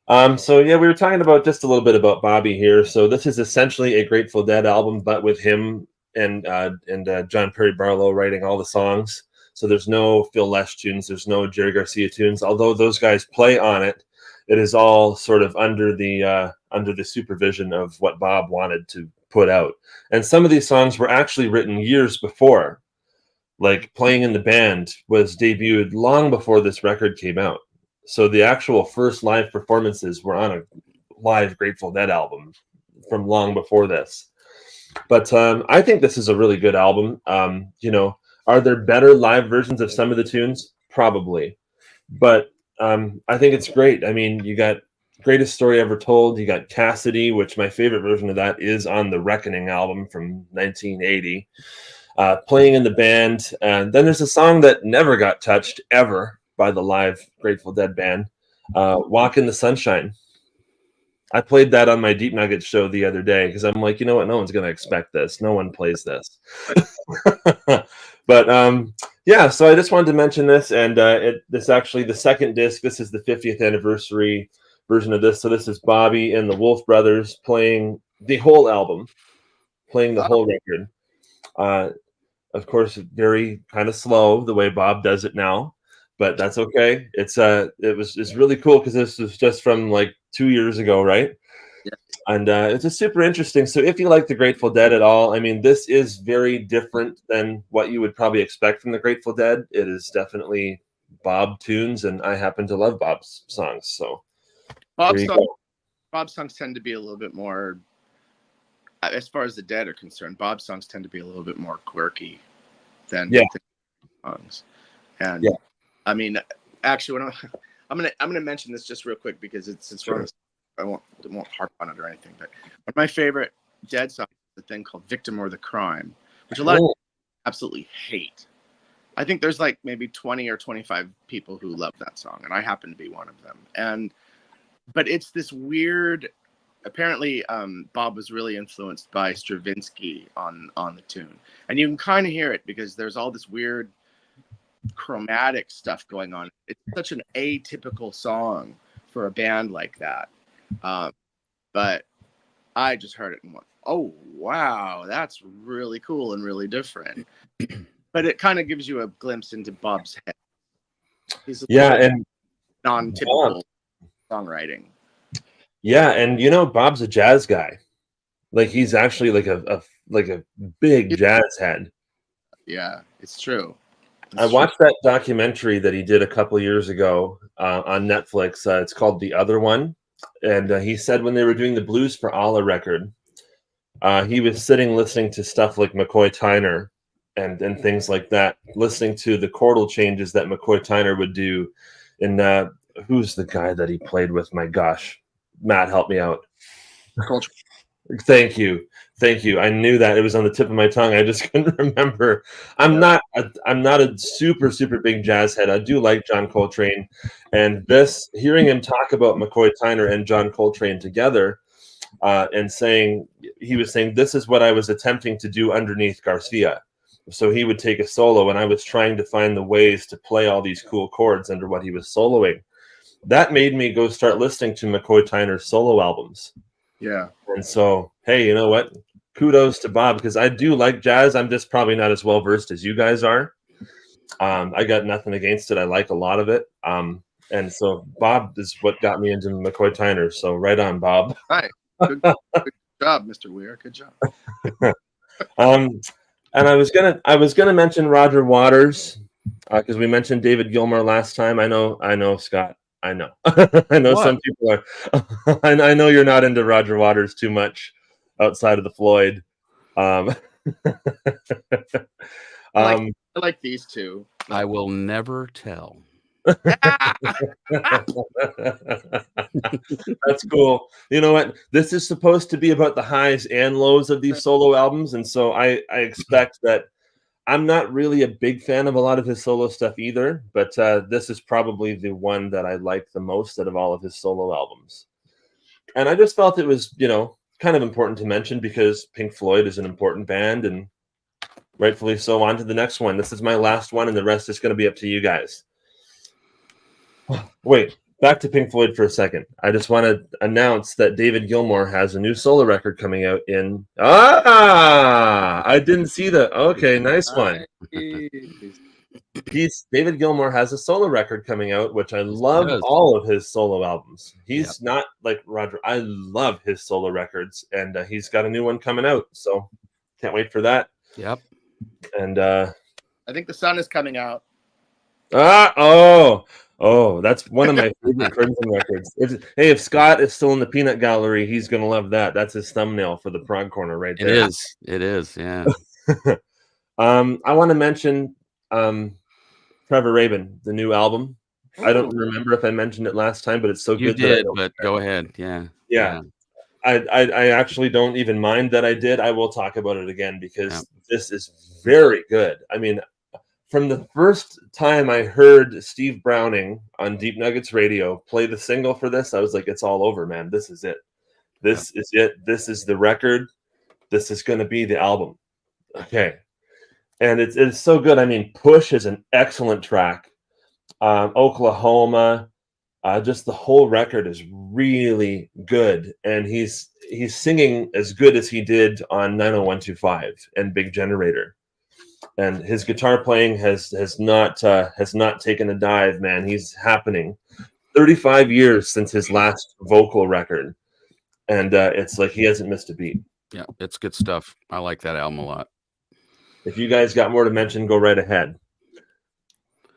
So yeah, we were talking about just a little bit about Bobby here. So this is essentially a Grateful Dead album, but with him and John Perry Barlow writing all the songs. So there's no Phil Lesh tunes, there's no Jerry Garcia tunes. Although those guys play on it, it is all sort of under the supervision of what Bob wanted to put out. And some of these songs were actually written years before like Playing in the Band was debuted long before this record came out. So the actual first live performances were on a live Grateful Dead album from long before this. But I think this is a really good album. Are there better live versions of some of the tunes? Probably. But I think it's great. I mean, you got Greatest Story Ever Told. You got Cassidy, which my favorite version of that is on the Reckoning album from 1980. Playing in the Band. And then there's a song that never got touched ever by the live Grateful Dead band, Walk in the Sunshine. I played that on my Deep Nuggets show the other day because I'm like, you know what? No one's going to expect this. No one plays this. But yeah, so I just wanted to mention this. And this actually the second disc. This is the 50th anniversary version of this. So this is Bobby and the Wolf Brothers playing the whole album, playing the whole record. Of course, very kind of slow the way Bob does it now. But that's okay. It's really cool because this was just from like 2 years ago, right? Yeah. And it's just super interesting. So if you like the Grateful Dead at all, I mean, this is very different than what you would probably expect from the Grateful Dead. It is definitely Bob tunes, and I happen to love Bob's songs. So Bob's songs tend to be a little bit more, as far as the Dead are concerned, Bob's songs tend to be a little bit more quirky than the songs. And yeah. I mean, actually, I'm gonna mention this just real quick because it's sure. I won't harp on it or anything. But one of my favorite Dead songs is a thing called "Victim or the Crime," which a lot of people absolutely hate. I think there's like maybe 20 or 25 people who love that song, and I happen to be one of them. But it's this weird. Apparently, Bob was really influenced by Stravinsky on the tune, and you can kind of hear it because there's all this weird chromatic stuff going on. It's such an atypical song for a band like that, but I just heard it and went, oh wow, that's really cool and really different. But it kind of gives you a glimpse into Bob's head. He's and non-typical songwriting. Yeah, and Bob's a jazz guy. Like he's actually like a big jazz head. Yeah, it's true. I watched that documentary that he did a couple years ago on Netflix. It's called The Other One. And he said when they were doing the Blues for Allah record, he was sitting listening to stuff like McCoy Tyner and things like that, listening to the chordal changes that McCoy Tyner would do. And who's the guy that he played with? My gosh. Matt, help me out. Thank you. I knew that it was on the tip of my tongue. I just couldn't remember. I'm not a super big jazz head. I do like John Coltrane, and hearing him talk about McCoy Tyner and John Coltrane together, and he was saying this is what I was attempting to do underneath Garcia. So he would take a solo, and I was trying to find the ways to play all these cool chords under what he was soloing. That made me go start listening to McCoy Tyner's solo albums. Yeah. And so, hey, you know what? Kudos to Bob because I do like jazz. I'm just probably not as well versed as you guys are. I got nothing against it. I like a lot of it. And so Bob is what got me into McCoy Tyner. So right on, Bob. Hi. Good job, Mr. Weir. Good job. And I was gonna mention Roger Waters because we mentioned David Gilmour last time. I know, Scott. I know. I know what? Some people are. I know you're not into Roger Waters too much outside of the Floyd. I like these two. I will never tell. That's cool. You know what? This is supposed to be about the highs and lows of these solo albums. And so I expect that I'm not really a big fan of a lot of his solo stuff either, but this is probably the one that I like the most out of all of his solo albums. And I just felt it was, kind of important to mention because Pink Floyd is an important band, and rightfully so. On to the next one. This is my last one, and the rest is going to be up to you guys. Wait, back to Pink Floyd for a second. I just want to announce that David Gilmour has a new solo record coming out in... I didn't see that. Okay, nice one. David Gilmour has a solo record coming out, which I love all of his solo albums. He's not like Roger. I love his solo records, and he's got a new one coming out, so can't wait for that. Yep. And I I think The Sun is coming out. Oh, that's one of my favorite Crimson records. Hey, if Scott is still in the Peanut Gallery, he's gonna love that. That's his thumbnail for the Prog Corner right there. It is, yeah. I want to mention Trevor Rabin, the new album. I don't remember if I mentioned it last time, but it's so You good. did, but go ahead. Yeah. I actually don't even mind that I did. I will talk about it again because this is very good. I mean, from the first time I heard Steve Browning on Deep Nuggets Radio play the single for this, I was like, it's all over, man. This is it. This is it. This is the record. This is going to be the album. Okay. And it's so good. I mean, Push is an excellent track. Oklahoma, just the whole record is really good. And he's singing as good as he did on 90125 and Big Generator. And his guitar playing has not taken a dive, man. He's happening. 35 years since his last vocal record, and it's like he hasn't missed a beat. Yeah, it's good stuff. I like that album a lot. If you guys got more to mention, go right ahead.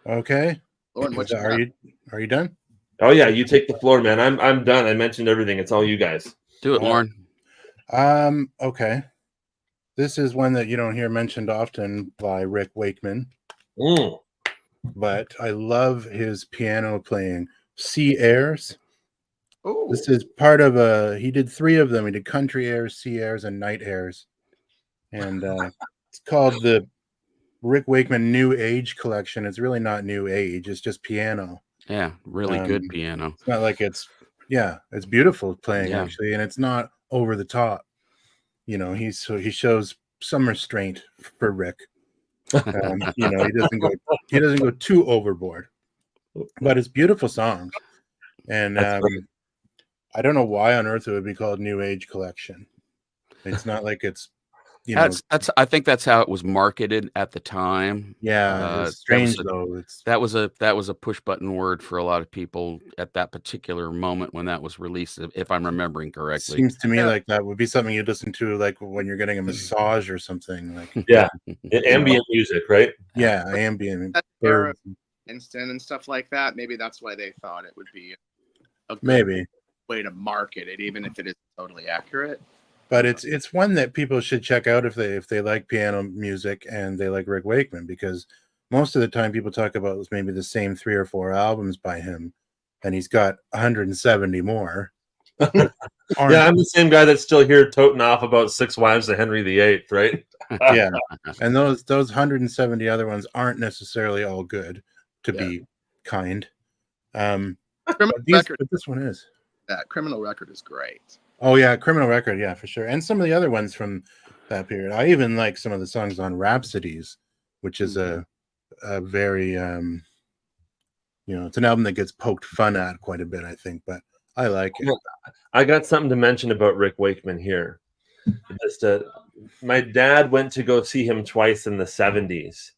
Okay. Lauren, are you done? Oh yeah, you take the floor, man. I'm done. I mentioned everything. It's all you guys. Do it, Lauren. Okay. This is one that you don't hear mentioned often by Rick Wakeman. But I love his piano playing. Sea Airs. Oh. This is part of he did 3 of them. He did Country Airs, Sea Airs, and Night Airs. And it's called the Rick Wakeman New Age Collection. It's really not new age. It's just piano. Yeah, really good piano. It's not like it's beautiful playing actually, and it's not over the top. You know, he shows some restraint for Rick. You know, he doesn't go too overboard, but it's beautiful songs. And I don't know why on earth it would be called New Age Collection. It's not like it's, you know, I think that's how it was marketed at the time. Yeah, it's strange though. That was a push button word for a lot of people at that particular moment when that was released, if I'm remembering correctly. Seems to me like that would be something you listen to like when you're getting a massage or something. Like ambient music, right? Yeah, ambient. Instant and stuff like that. Maybe that's why they thought it would be a good way to market it, even if it isn't totally accurate. But it's one that people should check out if they like piano music and they like Rick Wakeman, because most of the time people talk about maybe the same 3 or 4 albums by him, and he's got 170 more. Yeah, I'm the same guy that's still here toting off about 6 Wives of Henry VIII, right? Yeah, and those 170 other ones aren't necessarily all good, to be kind. But this one is. That Criminal Record is great. Oh yeah, Criminal Record, yeah, for sure. And some of the other ones from that period. I even like some of the songs on Rhapsodies, which is a very you know, it's an album that gets poked fun at quite a bit, I think, but I like it. I got something to mention about Rick Wakeman here. Just my dad went to go see him twice in the 70s.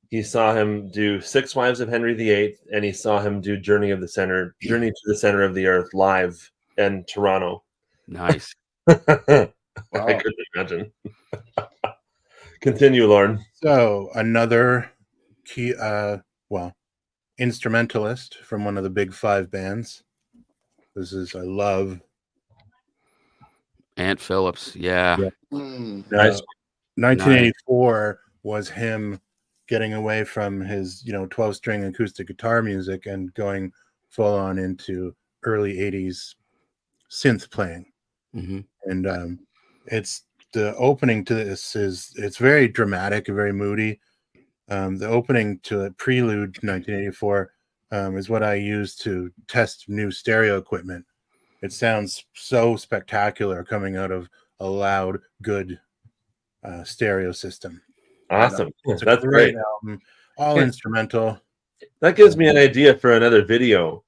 He saw him do 6 Wives of Henry VIII, and he saw him do Journey to the Center of the Earth live in Toronto. Nice. Wow. I couldn't imagine. Continue, Lauren. So another key, instrumentalist from one of the big 5 bands. I love Ant Phillips. Yeah. Nice. 1984 was him getting away from his 12-string acoustic guitar music and going full on into early 80s synth playing. And it's the opening to this it's very dramatic and very moody. The opening to Prelude 1984 is what I use to test new stereo equipment. It sounds so spectacular coming out of a loud, good stereo system. Awesome. It's That's a great great. album, all instrumental. That gives me an idea for another video,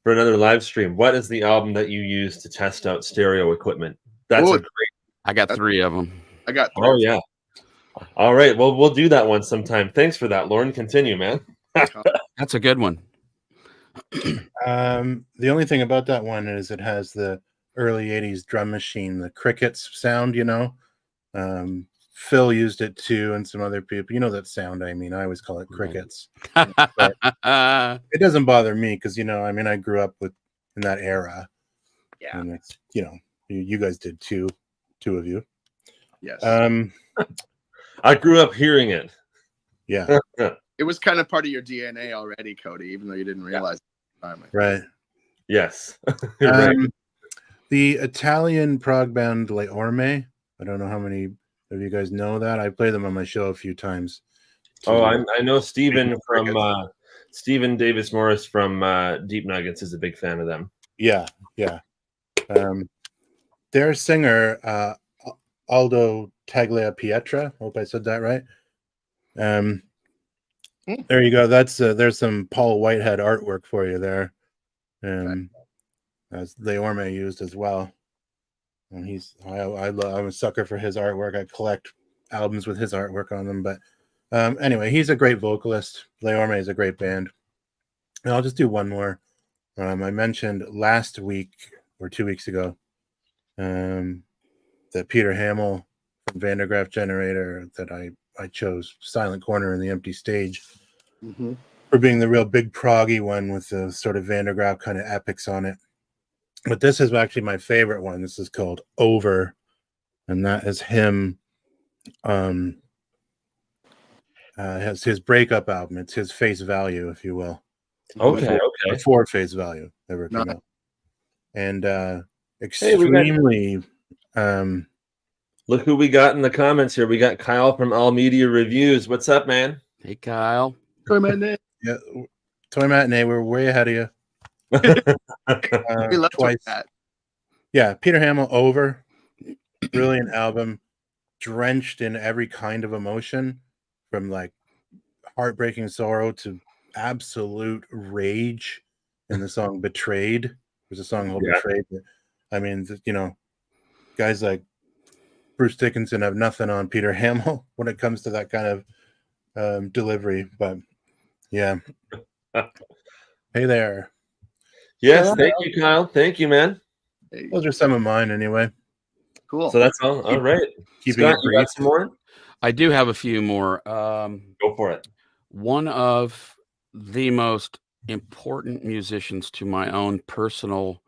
for another live stream. What is the album that you use to test out stereo equipment? That's a great. I got 3 of them. I got 3. Oh yeah. All right. Well, we'll do that one sometime. Thanks for that, Lauren. Continue, man. That's a good one. The only thing about that one is it has the early 80s drum machine, the crickets sound, Phil used it too, and some other people. You know that sound I mean. I always call it crickets. Right. But it doesn't bother me because, I mean, I grew up in that era. Yeah. And it's, you guys did too, two of you. Yes. I grew up hearing it. Yeah. It was kind of part of your DNA already, Cody, even though you didn't realize it at the time. Right. Yes. Right. The Italian prog band Le Orme. I don't know how many of you guys know that. I played them on my show a few times. Oh, I know Stephen from Stephen Davis Morris from Deep Nuggets is a big fan of them. Yeah. Their singer, Aldo Tagliapietra. Hope I said that right. There you go. That's there's some Paul Whitehead artwork for you there. As Le Orme used as well. And I'm a sucker for his artwork. I collect albums with his artwork on them. But anyway, he's a great vocalist. Le Orme is a great band. And I'll just do one more. I mentioned last week or 2 weeks ago that Peter Hamill from Vandergraaf Generator, that I chose Silent Corner in the Empty Stage for being the real big proggy one with the sort of Vandergraaf kind of epics on it. But this is actually my favorite one. This is called Over, and that is him. Has his breakup album. It's his Face Value, if you will. Okay. Before Face Value ever came out, and extremely. Look who we got in the comments here. We got Kyle from All Media Reviews. What's up, man? Hey, Kyle. Toy Matinee. Yeah, Toy Matinee. We're way ahead of you. We love twice. that. Yeah, Peter Hamill, Over. Brilliant album, drenched in every kind of emotion, from like heartbreaking sorrow to absolute rage in the song Betrayed. There's a song called Betrayed. I mean, guys like Bruce Dickinson have nothing on Peter Hamill when it comes to that kind of delivery. But yeah. Hey there. Yes, thank you, Kyle. Thank you, man. Those are some of mine anyway. Cool. So that's all. All right. Scott, you got some more? I do have a few more. Go for it. One of the most important musicians to my own personal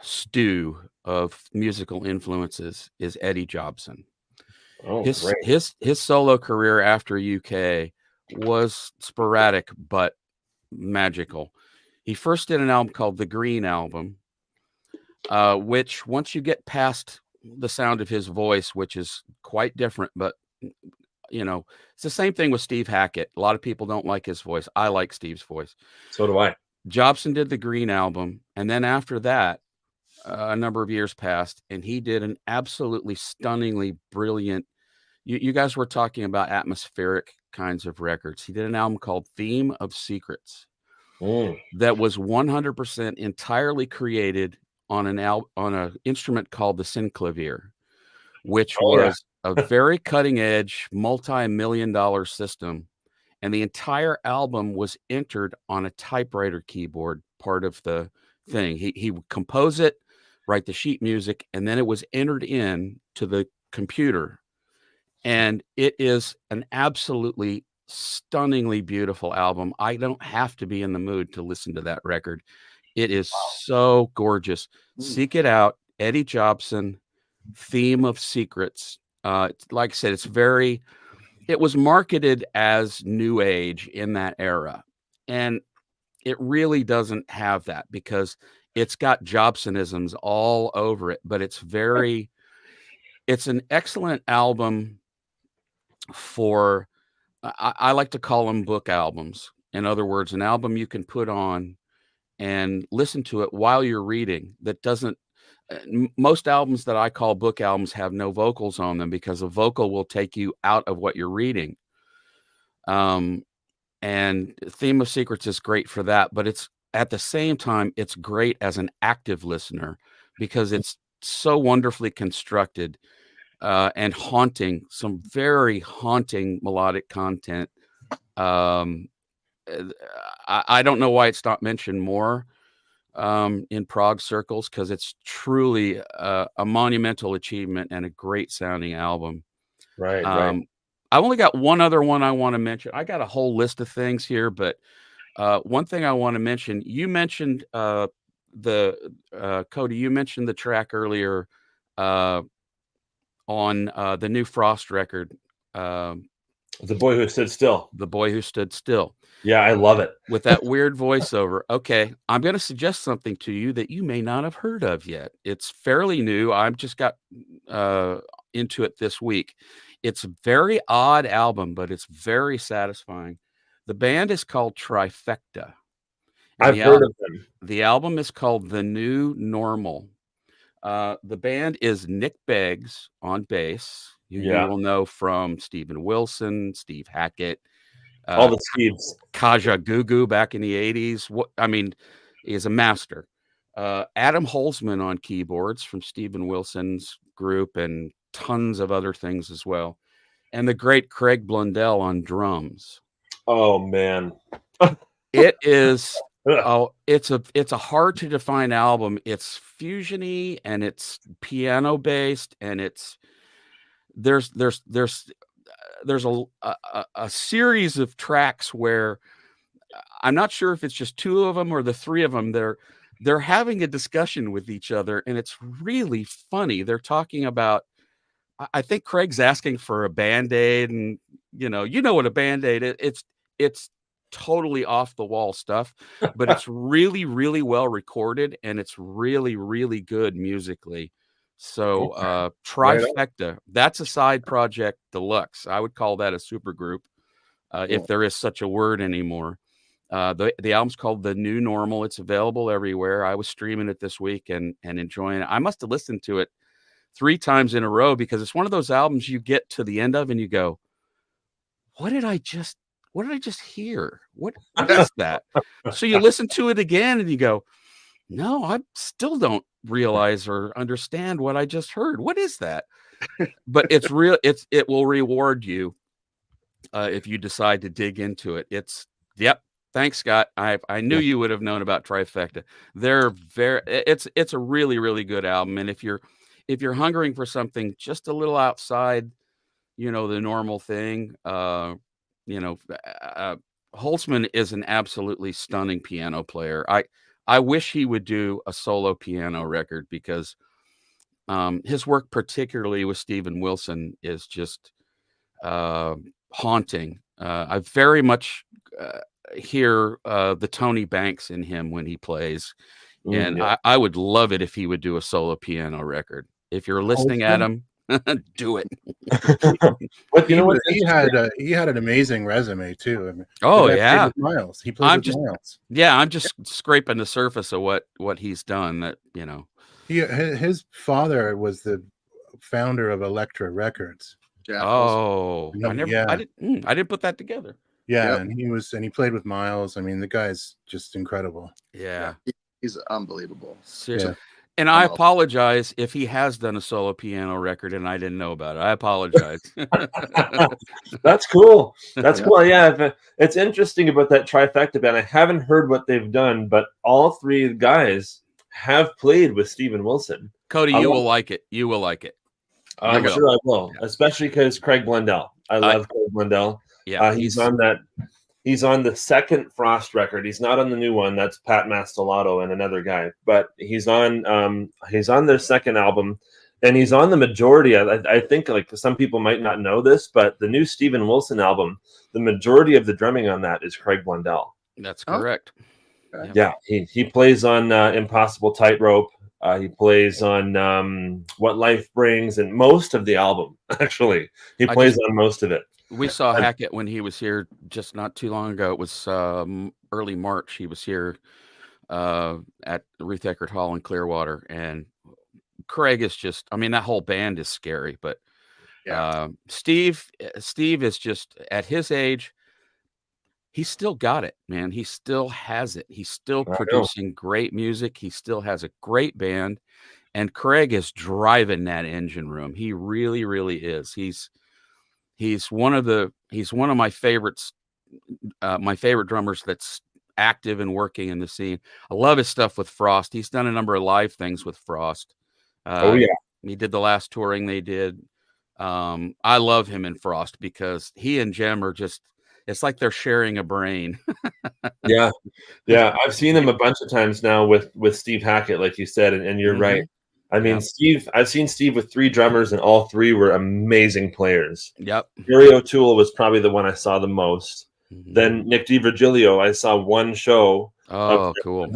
stew of musical influences is Eddie Jobson. Oh, his solo career after UK was sporadic but magical. He first did an album called The Green Album, which once you get past the sound of his voice, which is quite different, but it's the same thing with Steve Hackett. A lot of people don't like his voice. I like Steve's voice. So do I. Jobson did The Green Album, and then after that, a number of years passed, and he did an absolutely stunningly brilliant. You guys were talking about atmospheric kinds of records. He did an album called Theme of Secrets that was 100% entirely created on an instrument called the synclavier, which was a very cutting edge, multi-million-dollar system. And the entire album was entered on a typewriter keyboard, part of the thing. He would compose it, write the sheet music, and then it was entered in to the computer. And it is an absolutely stunningly beautiful album. I don't have to be in the mood to listen to that record. It is so gorgeous. Seek it out. Eddie Jobson, Theme of Secrets. Like I said, it was marketed as new age in that era. And it really doesn't have that because it's got Jobsonisms all over it, but it's an excellent album for, I like to call them book albums. In other words, an album you can put on and listen to it while you're reading. That doesn't, most albums that I call book albums have no vocals on them because a vocal will take you out of what you're reading. And Theme of Secrets is great for that, but it's at the same time, it's great as an active listener because it's so wonderfully constructed and haunting, some very haunting melodic content. I don't know why it's not mentioned more. in prog circles because it's truly a monumental achievement and a great sounding album. Right. I've only got one other one I want to mention. I got a whole list of things here, but one thing I want to mention, you mentioned Cody, you mentioned the track earlier on the new Frost record. The Boy Who Stood Still. The Boy Who Stood Still. Yeah, I love it. With that weird voiceover. Okay, I'm going to suggest something to you that you may not have heard of yet. It's fairly new. I've just got into it this week. It's a very odd album, but it's very satisfying. The band is called Trifecta. I've heard of them. The album is called The New Normal. The band is Nick Beggs on bass, who you will know from Steven Wilson, Steve Hackett, all the Steves, Kaja Gugu back in the 80s. He is a master. Adam Holzman on keyboards from Steven Wilson's group and tons of other things as well. And the great Craig Blundell on drums. Oh man. It is it's a hard to define album. It's fusiony and it's piano based and there's a series of tracks where I'm not sure if it's just two of them or the three of them. They're having a discussion with each other and it's really funny. They're talking about, I think Craig's asking for a Band-Aid and you know what a Band-Aid is. It's totally off the wall stuff, but it's really, really well recorded and it's really, really good musically. So Trifecta, that's a side project deluxe. I would call that a super group, if there is such a word anymore. The album's called The New Normal. It's available everywhere. I was streaming it this week and enjoying it. I must have listened to it 3 times in a row because it's one of those albums you get to the end of and you go, what did I just hear? What is that? So you listen to it again and you go, no, I still don't realize or understand what I just heard. What is that? But it's real. It will reward you if you decide to dig into it. Thanks, Scott. I knew you would have known about Trifecta. It's a really, really good album. And if you're hungering for something just a little outside, the normal thing, Holtzman is an absolutely stunning piano player. I wish he would do a solo piano record because his work, particularly with Steven Wilson, is just haunting. I very much hear the Tony Banks in him when he plays. And I would love it if he would do a solo piano record. If you're listening at him, do it. But he had an amazing resume too. I mean, Miles. He played with Miles. Yeah, I'm just scraping the surface of what he's done. His father was the founder of Elektra Records. Oh, I didn't put that together. Yeah, and he played with Miles. I mean, the guy's just incredible. Yeah, he's unbelievable. Seriously. Yeah. And I apologize if he has done a solo piano record and I didn't know about it. I apologize. That's cool. That's cool. Yeah, it's interesting about that Trifecta band. I haven't heard what they've done, but all 3 guys have played with Steven Wilson. Cody, you will like it. You will like it. I'm sure I will, especially because Craig Blundell. I love Craig Blundell. Yeah, he's on that. He's on the second Frost record. He's not on the new one. That's Pat Mastelotto and another guy. But he's on their second album, and he's on the majority. I think like some people might not know this, but the new Steven Wilson album, the majority of the drumming on that is Craig Blundell. That's correct. Yeah, he plays on Impossible Tightrope. He plays on What Life Brings, and most of the album. Actually, he plays on most of it. We saw Hackett when he was here just not too long ago. It was early March. He was here at Ruth Eckerd Hall in Clearwater. And Craig is just, that whole band is scary. But Steve is just, at his age, he's still got it, man. He still has it. He's still producing great music. He still has a great band. And Craig is driving that engine room. He really, really is. He's one of my favorites, my favorite drummers that's active and working in the scene. I love his stuff with Frost. He's done a number of live things with Frost. Oh yeah, he did the last touring they did. I love him and Frost because he and Jem are just, it's like they're sharing a brain. yeah. I've seen him a bunch of times now with Steve Hackett, like you said, and you're right. I mean, I've seen Steve with 3 drummers, and all 3 were amazing players. Yep. Gary O'Toole was probably the one I saw the most. Then Nick DiVirgilio, I saw one show. Oh, cool.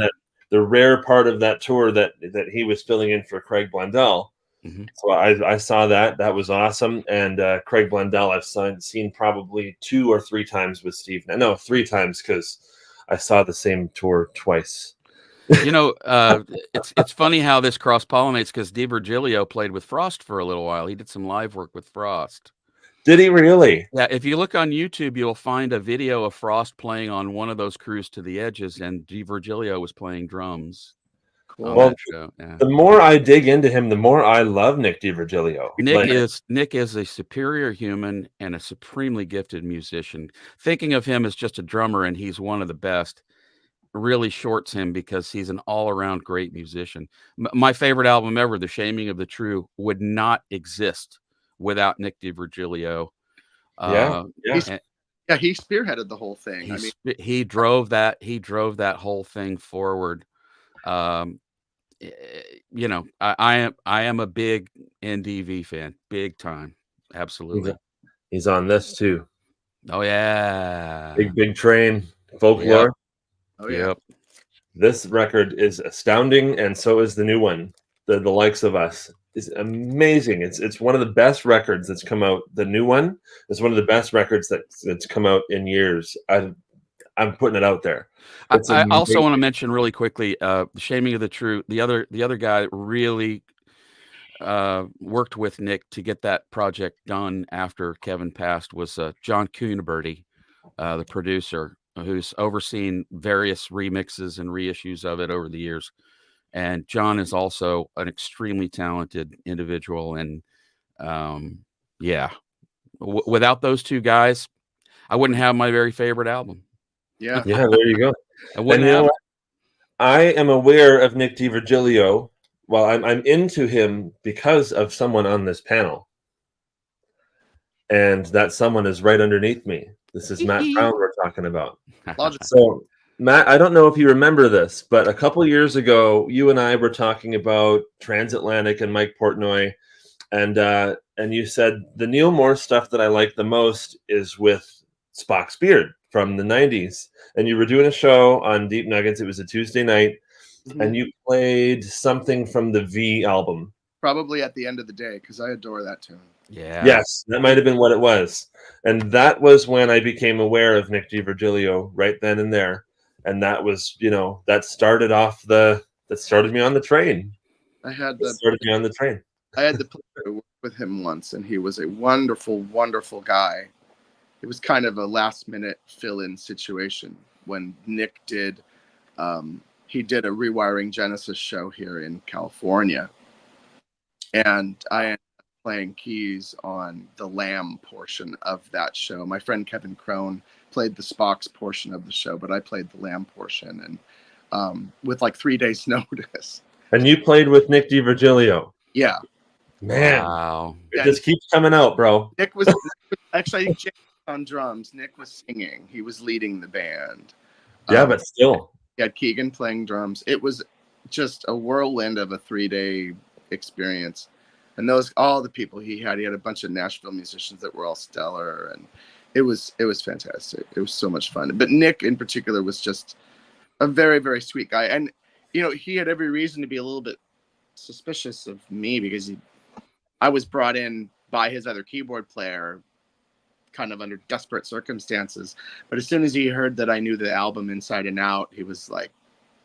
The rare part of that tour that he was filling in for Craig Blundell. So I saw that. That was awesome. And Craig Blundell, I've seen probably 2 or 3 times with Steve. No, 3 times, because I saw the same tour twice. You know, it's funny how this cross-pollinates, because DiVirgilio played with Frost for a little while. He did some live work with Frost. Did he really? Yeah, if you look on YouTube, you'll find a video of Frost playing on one of those Cruise to the Edges, and DiVirgilio was playing drums. Cool. Well, show. Yeah. The more I dig into him, the more I love Nick DiVirgilio. Nick is a superior human and a supremely gifted musician. Thinking of him as just a drummer and he's one of the best really shorts him, because he's an all-around great musician. My favorite album ever, The Shaming of the True, would not exist without Nick DiVirgilio. He spearheaded the whole thing. He drove that whole thing forward. You know, I am a big NDV fan, big time. Absolutely. He's on this too. Oh yeah. Big Train, Folklore. Yep. Oh yeah. Yep. This record is astounding, and so is the new one. The Likes of Us is amazing. It's one of the best records that's come out. The new one is one of the best records that's come out in years. I'm putting it out there. I also want to mention really quickly, The Shaming of the True. The other guy that really worked with Nick to get that project done after Kevin passed was John Cuniberti, the producer, who's overseen various remixes and reissues of it over the years. And John is also an extremely talented individual. And without those 2 guys, I wouldn't have my very favorite album. Yeah. Yeah, there you go. And you know what? I am aware of Nick DiVirgilio. Well, I'm into him because of someone on this panel. And that someone is right underneath me. This is Matt Brown we're talking about. So, Matt, I don't know if you remember this, but a couple years ago, you and I were talking about Transatlantic and Mike Portnoy, and you said the Neil Moore stuff that I like the most is with Spock's Beard from the 90s. And you were doing a show on Deep Nuggets. It was a Tuesday night, and you played something from the V album. Probably At the End of the Day, because I adore that tune. Yeah. Yes, that might have been what it was. And that was when I became aware of Nick DiVirgilio, right then and there. And that was, that started me on the train. I had the pleasure to work with him once, and he was a wonderful, wonderful guy. It was kind of a last-minute fill-in situation when Nick did he did a Rewiring Genesis show here in California, and I ended up playing keys on the Lamb portion of that show. My friend Kevin Crone played the Spock's portion of the show, but I played the Lamb portion, and with like 3 days notice. And you played with Nick DiVirgilio. Yeah. Man. Wow. It just keeps coming out, bro. Nick was actually on drums. Nick was singing. He was leading the band. Yeah, but still. He had Keegan playing drums. It was just a whirlwind of a 3-day experience. And all the people he had a bunch of Nashville musicians that were all stellar, and it was fantastic. It was so much fun. But Nick in particular was just a very, very sweet guy. And, he had every reason to be a little bit suspicious of me, because I was brought in by his other keyboard player kind of under desperate circumstances. But as soon as he heard that I knew the album inside and out, he was like,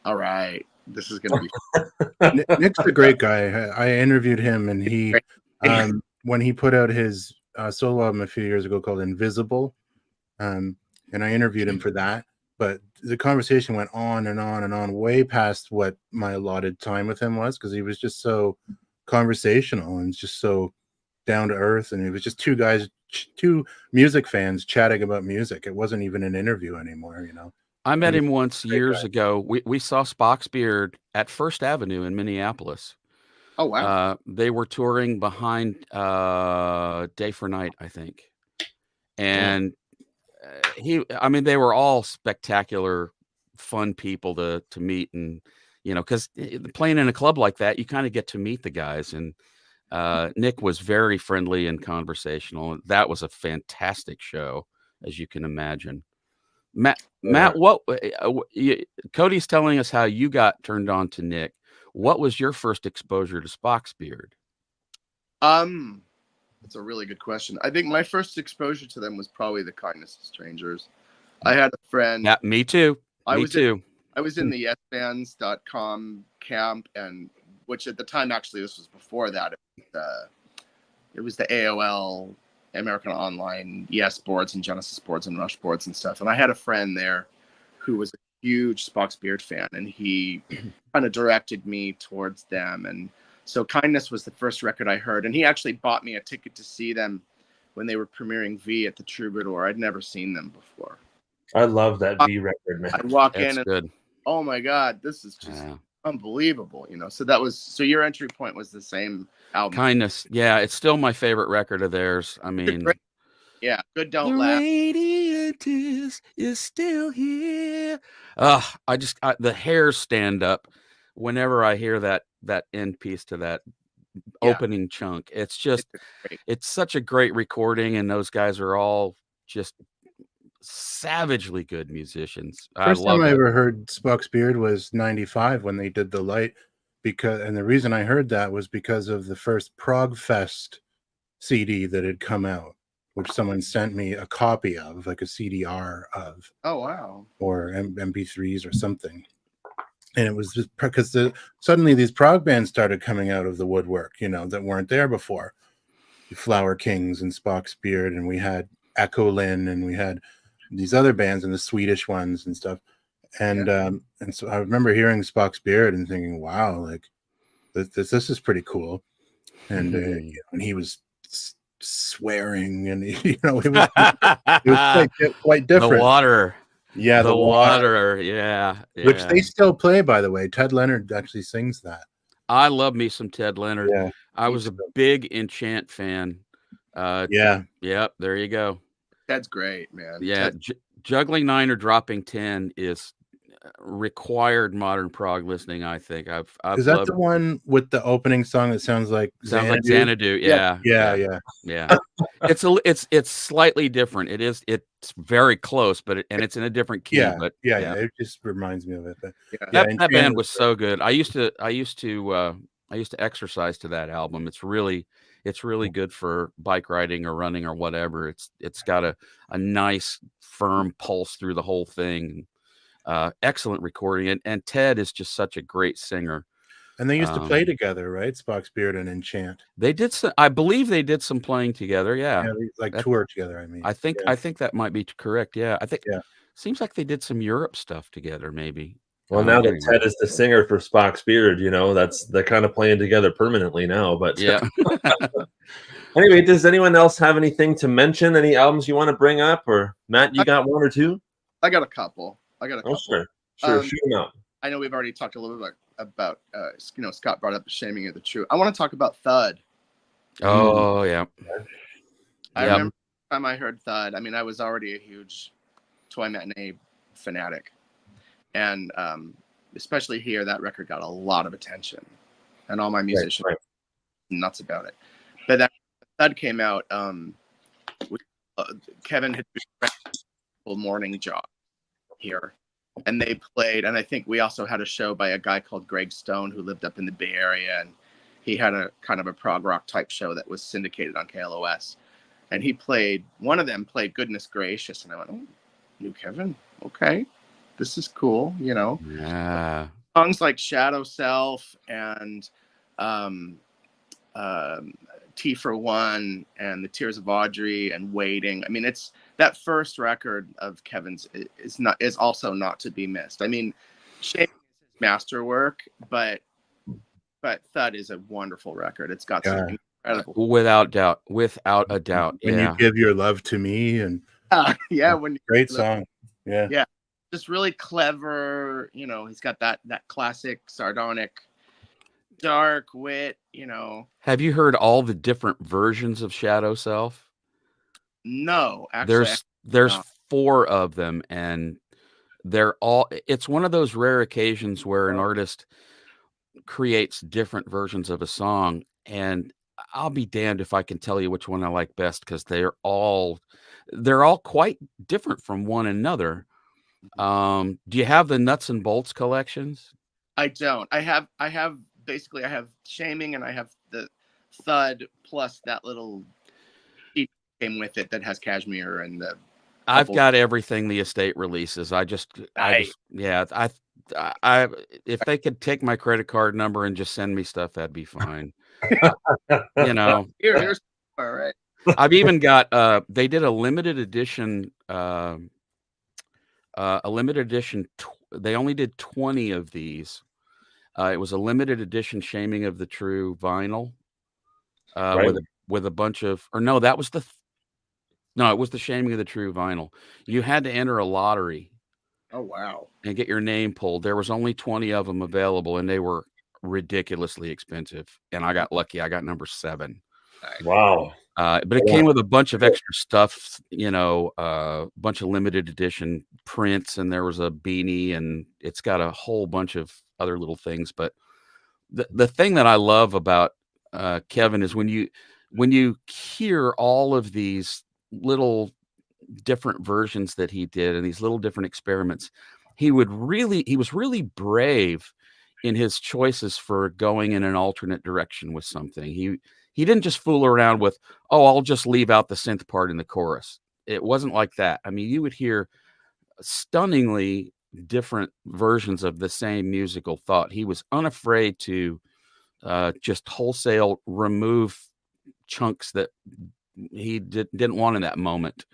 all right, this is going to be fun. Nick's a great guy. I interviewed him, and he when he put out his solo album a few years ago called Invisible, and I interviewed him for that. But the conversation went on and on and on, way past what my allotted time with him was, because he was just so conversational and just so down to earth. And it was just 2 music fans chatting about music. It wasn't even an interview anymore, I met him once years ago. We saw Spock's Beard at First Avenue in Minneapolis. Oh wow! They were touring behind Day for Night, I think, and they were all spectacular, fun people to meet, and because playing in a club like that, you kind of get to meet the guys, and Nick was very friendly and conversational. That was a fantastic show, as you can imagine. Matt, what Cody's telling us how you got turned on to Nick. What was your first exposure to Spock's Beard? That's a really good question. I think my first exposure to them was probably The Kindness of Strangers. I had a friend. Yeah, me too. I was in the yesbands.com camp, and which at the time, actually, this was before that. It was the AOL, American Online, Yes boards and Genesis boards and Rush boards and stuff. And I had a friend there who was a huge Spock's Beard fan, and he kind of directed me towards them. And so Kindness was the first record I heard, and he actually bought me a ticket to see them when they were premiering V at the Troubadour. I'd never seen them before. I love that V record, man. I walk in and oh my God, this is just unbelievable, So your entry point was the same album. Kindness. Yeah, it's still my favorite record of theirs. I mean, yeah, Good Don't Laugh. Radiant is still here. The hairs stand up whenever I hear that end piece to that opening chunk. It's just, it's such a great recording, and those guys are all just savagely good musicians. First time I ever heard Spock's Beard was 95 when they did The Light, and the reason I heard that was because of the first Prog Fest CD that had come out, which someone sent me a copy of, like a CDR of. Oh wow! Or MP3s or something. And it was just because suddenly these prog bands started coming out of the woodwork, that weren't there before. The Flower Kings and Spock's Beard, and we had Echo Lynn, and we had these other bands and the Swedish ones and stuff. And so I remember hearing Spock's Beard and thinking, wow, like this is pretty cool. And and he was swearing, and it was quite different. The water. Yeah, the water. Yeah. Which they still play, by the way. Ted Leonard actually sings that. I love me some Ted Leonard. Yeah, I was a big Enchant fan. Yep, there you go. That's great, man. Yeah, juggling 9 or dropping 10 is required modern prog listening. I think is that the one with the opening song that sounds like Xanadu? Yeah. It's slightly different. It's very close, but it's in a different key. It just reminds me of it. But, that band was so good. I used to exercise to that album. It's really good for bike riding or running or whatever. It's got a nice firm pulse through the whole thing. Excellent recording, and Ted is just such a great singer. And they used to play together, right? Spock's Beard and Enchant. They did some. I believe they did some playing together. Yeah, tour together. I mean, I think that might be correct. Yeah, I think. Yeah, seems like they did some Europe stuff together, maybe. Well, now that Ted is the singer for Spock's Beard, they're kind of playing together permanently now. But yeah. Anyway, does anyone else have anything to mention? Any albums you want to bring up, or Matt, you got one or two? I got a couple. Oh, sure. Shoot them out. I know we've already talked a little bit about Scott brought up the Shaming of the True. I want to talk about Thud. Oh, yeah. I remember the time I heard Thud. I mean, I was already a huge Toy Matinee fanatic. And especially here, that record got a lot of attention. And all my musicians were nuts about it. But that Thud came out, Kevin had a morning job here. And they played, and I think we also had a show by a guy called Greg Stone who lived up in the Bay Area, and he had a kind of a prog rock type show that was syndicated on KLOS. And one of them played Goodness Gracious, and I went, oh, new Kevin, okay, this is cool, Yeah. Songs like Shadow Self and T for One and The Tears of Audrey and Waiting. I mean, it's that first record of Kevin's is also not to be missed. I mean, Shaming is his masterwork, but Thud is a wonderful record. It's got some incredible, without a doubt. When you give your love to me, and when great song. Yeah. just really clever. You know, he's got that classic sardonic, dark wit. You know. Have you heard all the different versions of Shadow Self? No, actually, There's 4 of them, and they're all. It's one of those rare occasions where an artist creates different versions of a song, and I'll be damned if I can tell you which one I like best, because they're all quite different from one another. Do you have the Nuts and Bolts collections? I don't. I have basically I have Shaming, and I have the Thud plus that little sheet came with it that has Kashmir and the. I've got everything the estate releases. I if they could take my credit card number and just send me stuff, that'd be fine. You know, here's all right. I've even got they did a limited edition they only did 20 of these. It was a limited edition Shaming of the True vinyl Right. with a bunch of, or no, that was it was the Shaming of the True vinyl. You had to enter a lottery. Oh, wow. And get your name pulled. There was only 20 of them available, and they were ridiculously expensive. And I got lucky. I got number 7. Wow. But it came with a bunch of extra stuff, you know, a bunch of limited edition prints, and there was a beanie, and it's got a whole bunch of other little things. But the thing that I love about Kevin is when you hear all of these little different versions that he did and these little different experiments, he was really brave in his choices for going in an alternate direction with something. He didn't just fool around with, oh, I'll just leave out the synth part in the chorus. It wasn't like that. I mean, you would hear stunningly different versions of the same musical thought. He was unafraid to just wholesale remove chunks that he didn't want in that moment.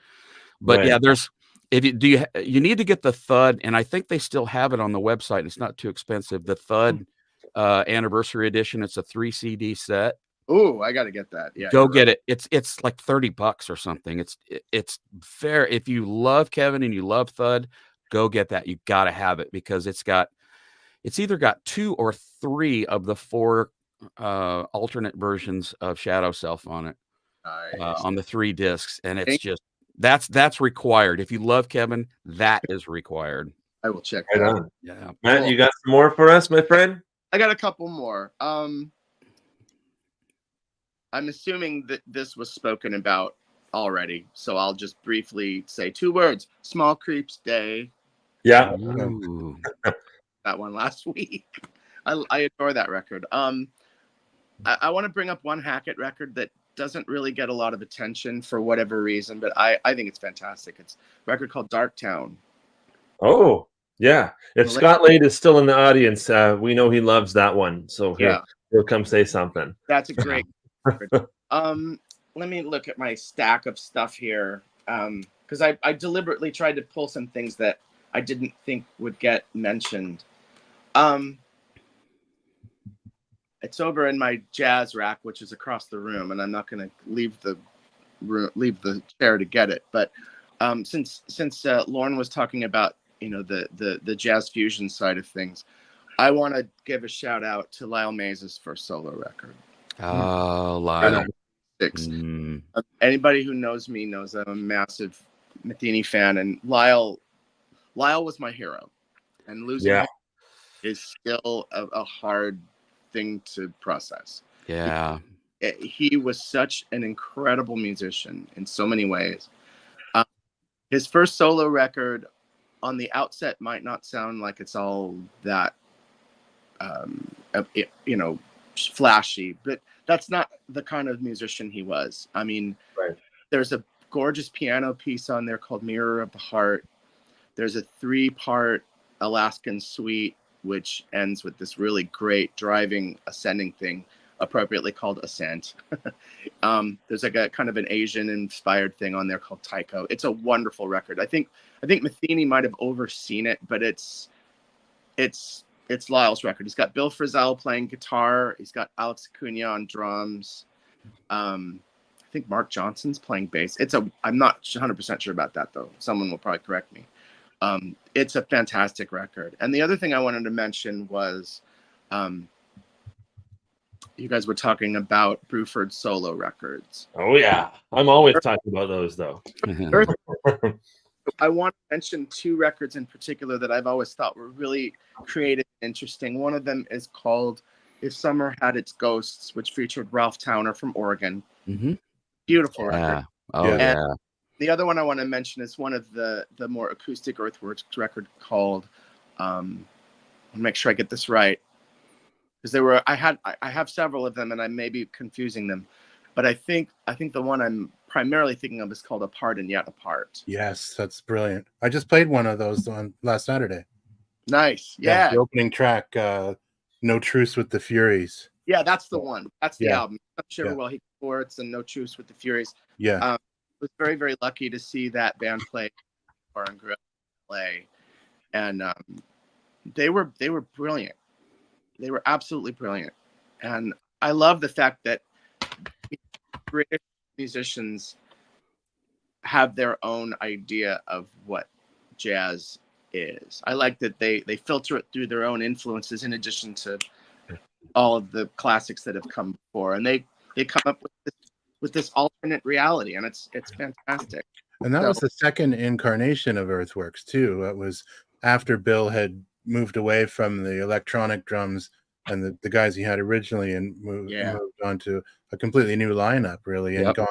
But Right. yeah, you need to get the Thud, and I think they still have it on the website. It's not too expensive. The Thud anniversary edition. It's a 3 CD set. Oh, I got to get that. Yeah, go get it. It's like $30 or something. It's fair. If you love Kevin and you love Thud, go get that. You got to have it, because it's either got 2 or 3 of the 4 alternate versions of Shadow Self on it. Nice. On the 3 discs, and it's just that's required. If you love Kevin, that is required. I will check right that. on. Yeah, Matt, Cool. you got some more for us, my friend? I got a couple more. I'm assuming that this was spoken about already, so I'll just briefly say 2 words: Small Creeps Day. Yeah. Ooh. That one last week. I adore that record. I want to bring up one Hackett record that doesn't really get a lot of attention for whatever reason, but I think it's fantastic. It's a record called Dark Town. Oh, yeah. If Scott Lade is still in the audience, we know he loves that one. So he'll come say something. That's a great record. Let me look at my stack of stuff here, because I deliberately tried to pull some things that I didn't think would get mentioned. It's over in my jazz rack, which is across the room, and I'm not going to leave the chair to get it. But since Lauren was talking about, you know, the jazz fusion side of things, I want to give a shout out to Lyle Mays' first solo record. Oh, Lyle. 6. Anybody who knows me knows I'm a massive Metheny fan, and Lyle was my hero, and losing him is still a hard thing to process. Yeah, he was such an incredible musician in so many ways. His first solo record on the outset might not sound like it's all that flashy, but that's not the kind of musician he was. I mean, there's a gorgeous piano piece on there called Mirror of the Heart. There's a 3-part Alaskan suite, which ends with this really great driving ascending thing, appropriately called Ascent. There's like a kind of an Asian inspired thing on there called Taiko. It's a wonderful record. I think Metheny might have overseen it, but it's Lyle's record. He's got Bill Frisell playing guitar. He's got Alex Acuna on drums. I think Mark Johnson's playing bass. I'm not 100% sure about that though. Someone will probably correct me. It's a fantastic record. And the other thing I wanted to mention was, you guys were talking about Bruford solo records. Oh yeah, I'm always talking about those though. I want to mention 2 records in particular that I've always thought were really creative and interesting. One of them is called If Summer Had Its Ghosts, which featured Ralph Towner from Oregon. Beautiful record. Oh yeah. The other one I want to mention is one of the more acoustic Earthworks record called, I'll make sure I get this right, because I have several of them and I may be confusing them, but I think the one I'm primarily thinking of is called Apart and Yet Apart. Yes, that's brilliant. I just played one of those on last Saturday. Nice. Yeah. The opening track, No Truce with the Furies. Yeah, that's the one. That's the album. Yeah. He Sports and No Truce with the Furies. Yeah. I was very, very lucky to see that band play Bar and Grill in LA. And they were brilliant. They were absolutely brilliant. And I love the fact that British musicians have their own idea of what jazz is. I like that they filter it through their own influences in addition to all of the classics that have come before. And they come up with this alternate reality, and it's fantastic. And that was the second incarnation of Earthworks too. It was after Bill had moved away from the electronic drums and the guys he had originally and moved on to a completely new lineup, really, and gone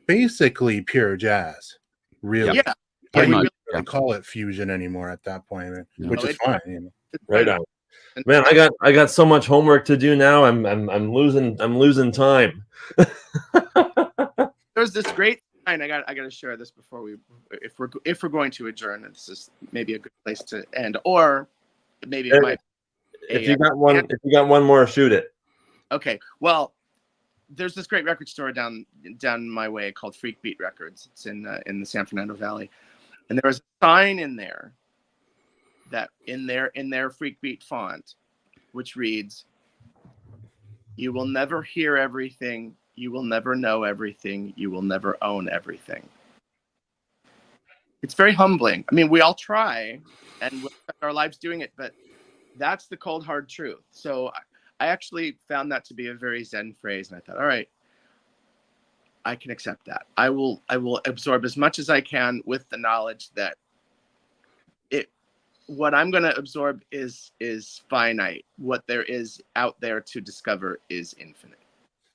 basically pure jazz. Really. Yeah. I wouldn't really call it fusion anymore at that point, which is fine. You know? Right on. Man, I got so much homework to do now. I'm losing time. There's this great sign. I got to share this before if we're going to adjourn. And this is maybe a good place to end, or maybe it might. If you got one more, shoot it. Okay. Well, there's this great record store down my way called Freak Beat Records. It's in the San Fernando Valley, and there was a sign in there that in their Freak Beat font, which reads, "You will never hear everything. You will never know everything. You will never own everything." It's very humbling. I mean, we all try, and we spend our lives doing it, but that's the cold, hard truth. So I actually found that to be a very Zen phrase, and I thought, all right, I can accept that. I will absorb as much as I can with the knowledge that what I'm going to absorb is finite. What there is out there to discover is infinite.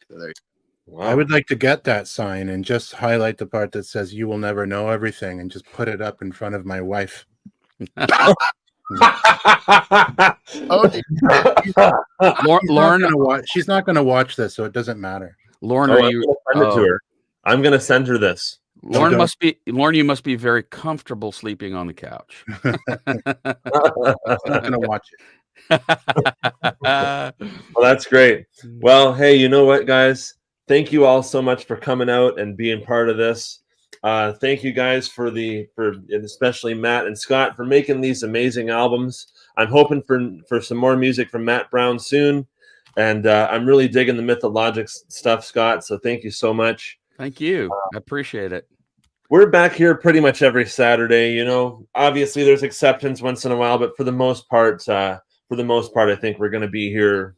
So there you go. Wow. I would like to get that sign and just highlight the part that says "You will never know everything" and just put it up in front of my wife. Lauren, she's not going to watch this, so it doesn't matter. Lauren, send it to her. I'm going to send her this. Lauren, you must be very comfortable sleeping on the couch. I'm not going to watch it. Well, that's great. Well, hey, you know what, guys? Thank you all so much for coming out and being part of this. Thank you guys for especially Matt and Scott for making these amazing albums. I'm hoping for some more music from Matt Brown soon, and I'm really digging the Mythologic stuff, Scott. So thank you so much. Thank you. I appreciate it. We're back here pretty much every Saturday. You know, obviously there's exceptions once in a while, but for the most part, I think we're going to be here.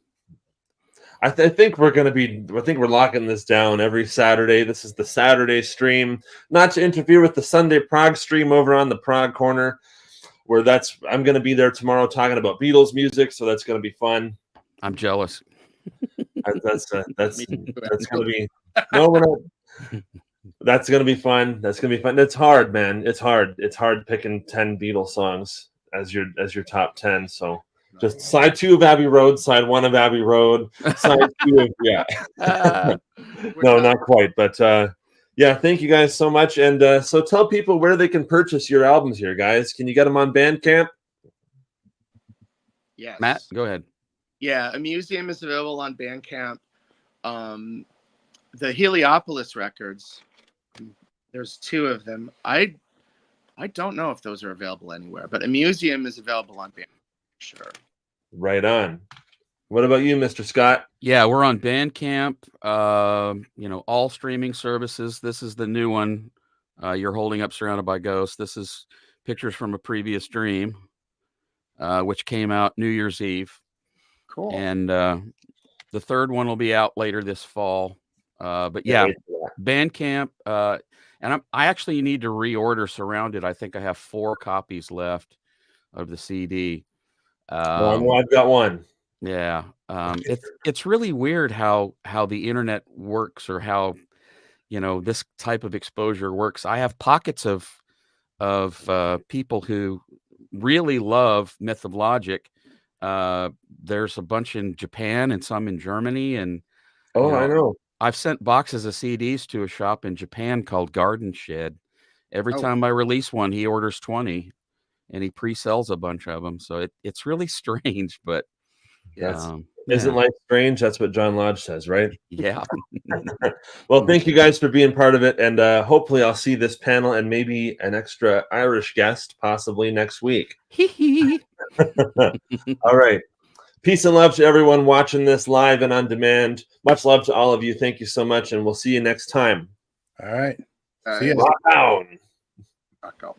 I think we're locking this down every Saturday. This is the Saturday stream, not to interfere with the Sunday Prog stream over on the Prog Corner, where I'm going to be there tomorrow talking about Beatles music, so that's going to be fun. I'm jealous. That's going to be we're not. That's going to be fun. That's going to be fun. It's hard, man. It's hard. It's hard picking 10 Beatles songs as your top 10. So. Just side 2 of Abbey Road, side 1 of Abbey Road, side 2 of no, not quite, but thank you guys so much, and so tell people where they can purchase your albums here, guys. Can you get them on Bandcamp? Yes. Matt, go ahead. Yeah, A Museum is available on Bandcamp. The Heliopolis records, there's 2 of them. I don't know if those are available anywhere, but A Museum is available on Bandcamp. Sure. Right on. What about you, Mr. Scott? Yeah, we're on Bandcamp. All streaming services. This is the new one. You're Holding Up Surrounded by Ghosts. This is Pictures from a Previous Dream, which came out New Year's Eve. Cool. And the third one will be out later this fall. But yeah, Bandcamp. And I actually need to reorder Surrounded. I think I have 4 copies left of the CD. I've got one. Yeah. It's really weird how the internet works, or how, this type of exposure works. I have pockets of people who really love Myth of Logic. There's a bunch in Japan and some in Germany, and I know. I've sent boxes of CDs to a shop in Japan called Garden Shed. Every time I release one, he orders 20, and he pre-sells a bunch of them. So it's really strange, but isn't life strange? That's what John Lodge says, right? Yeah. Well, thank you guys for being part of it, and hopefully I'll see this panel and maybe an extra Irish guest possibly next week. All right. Peace and love to everyone watching this live and on demand. Much love to all of you. Thank you so much, and we'll see you next time. All right. All See you. Rock down. Rock out.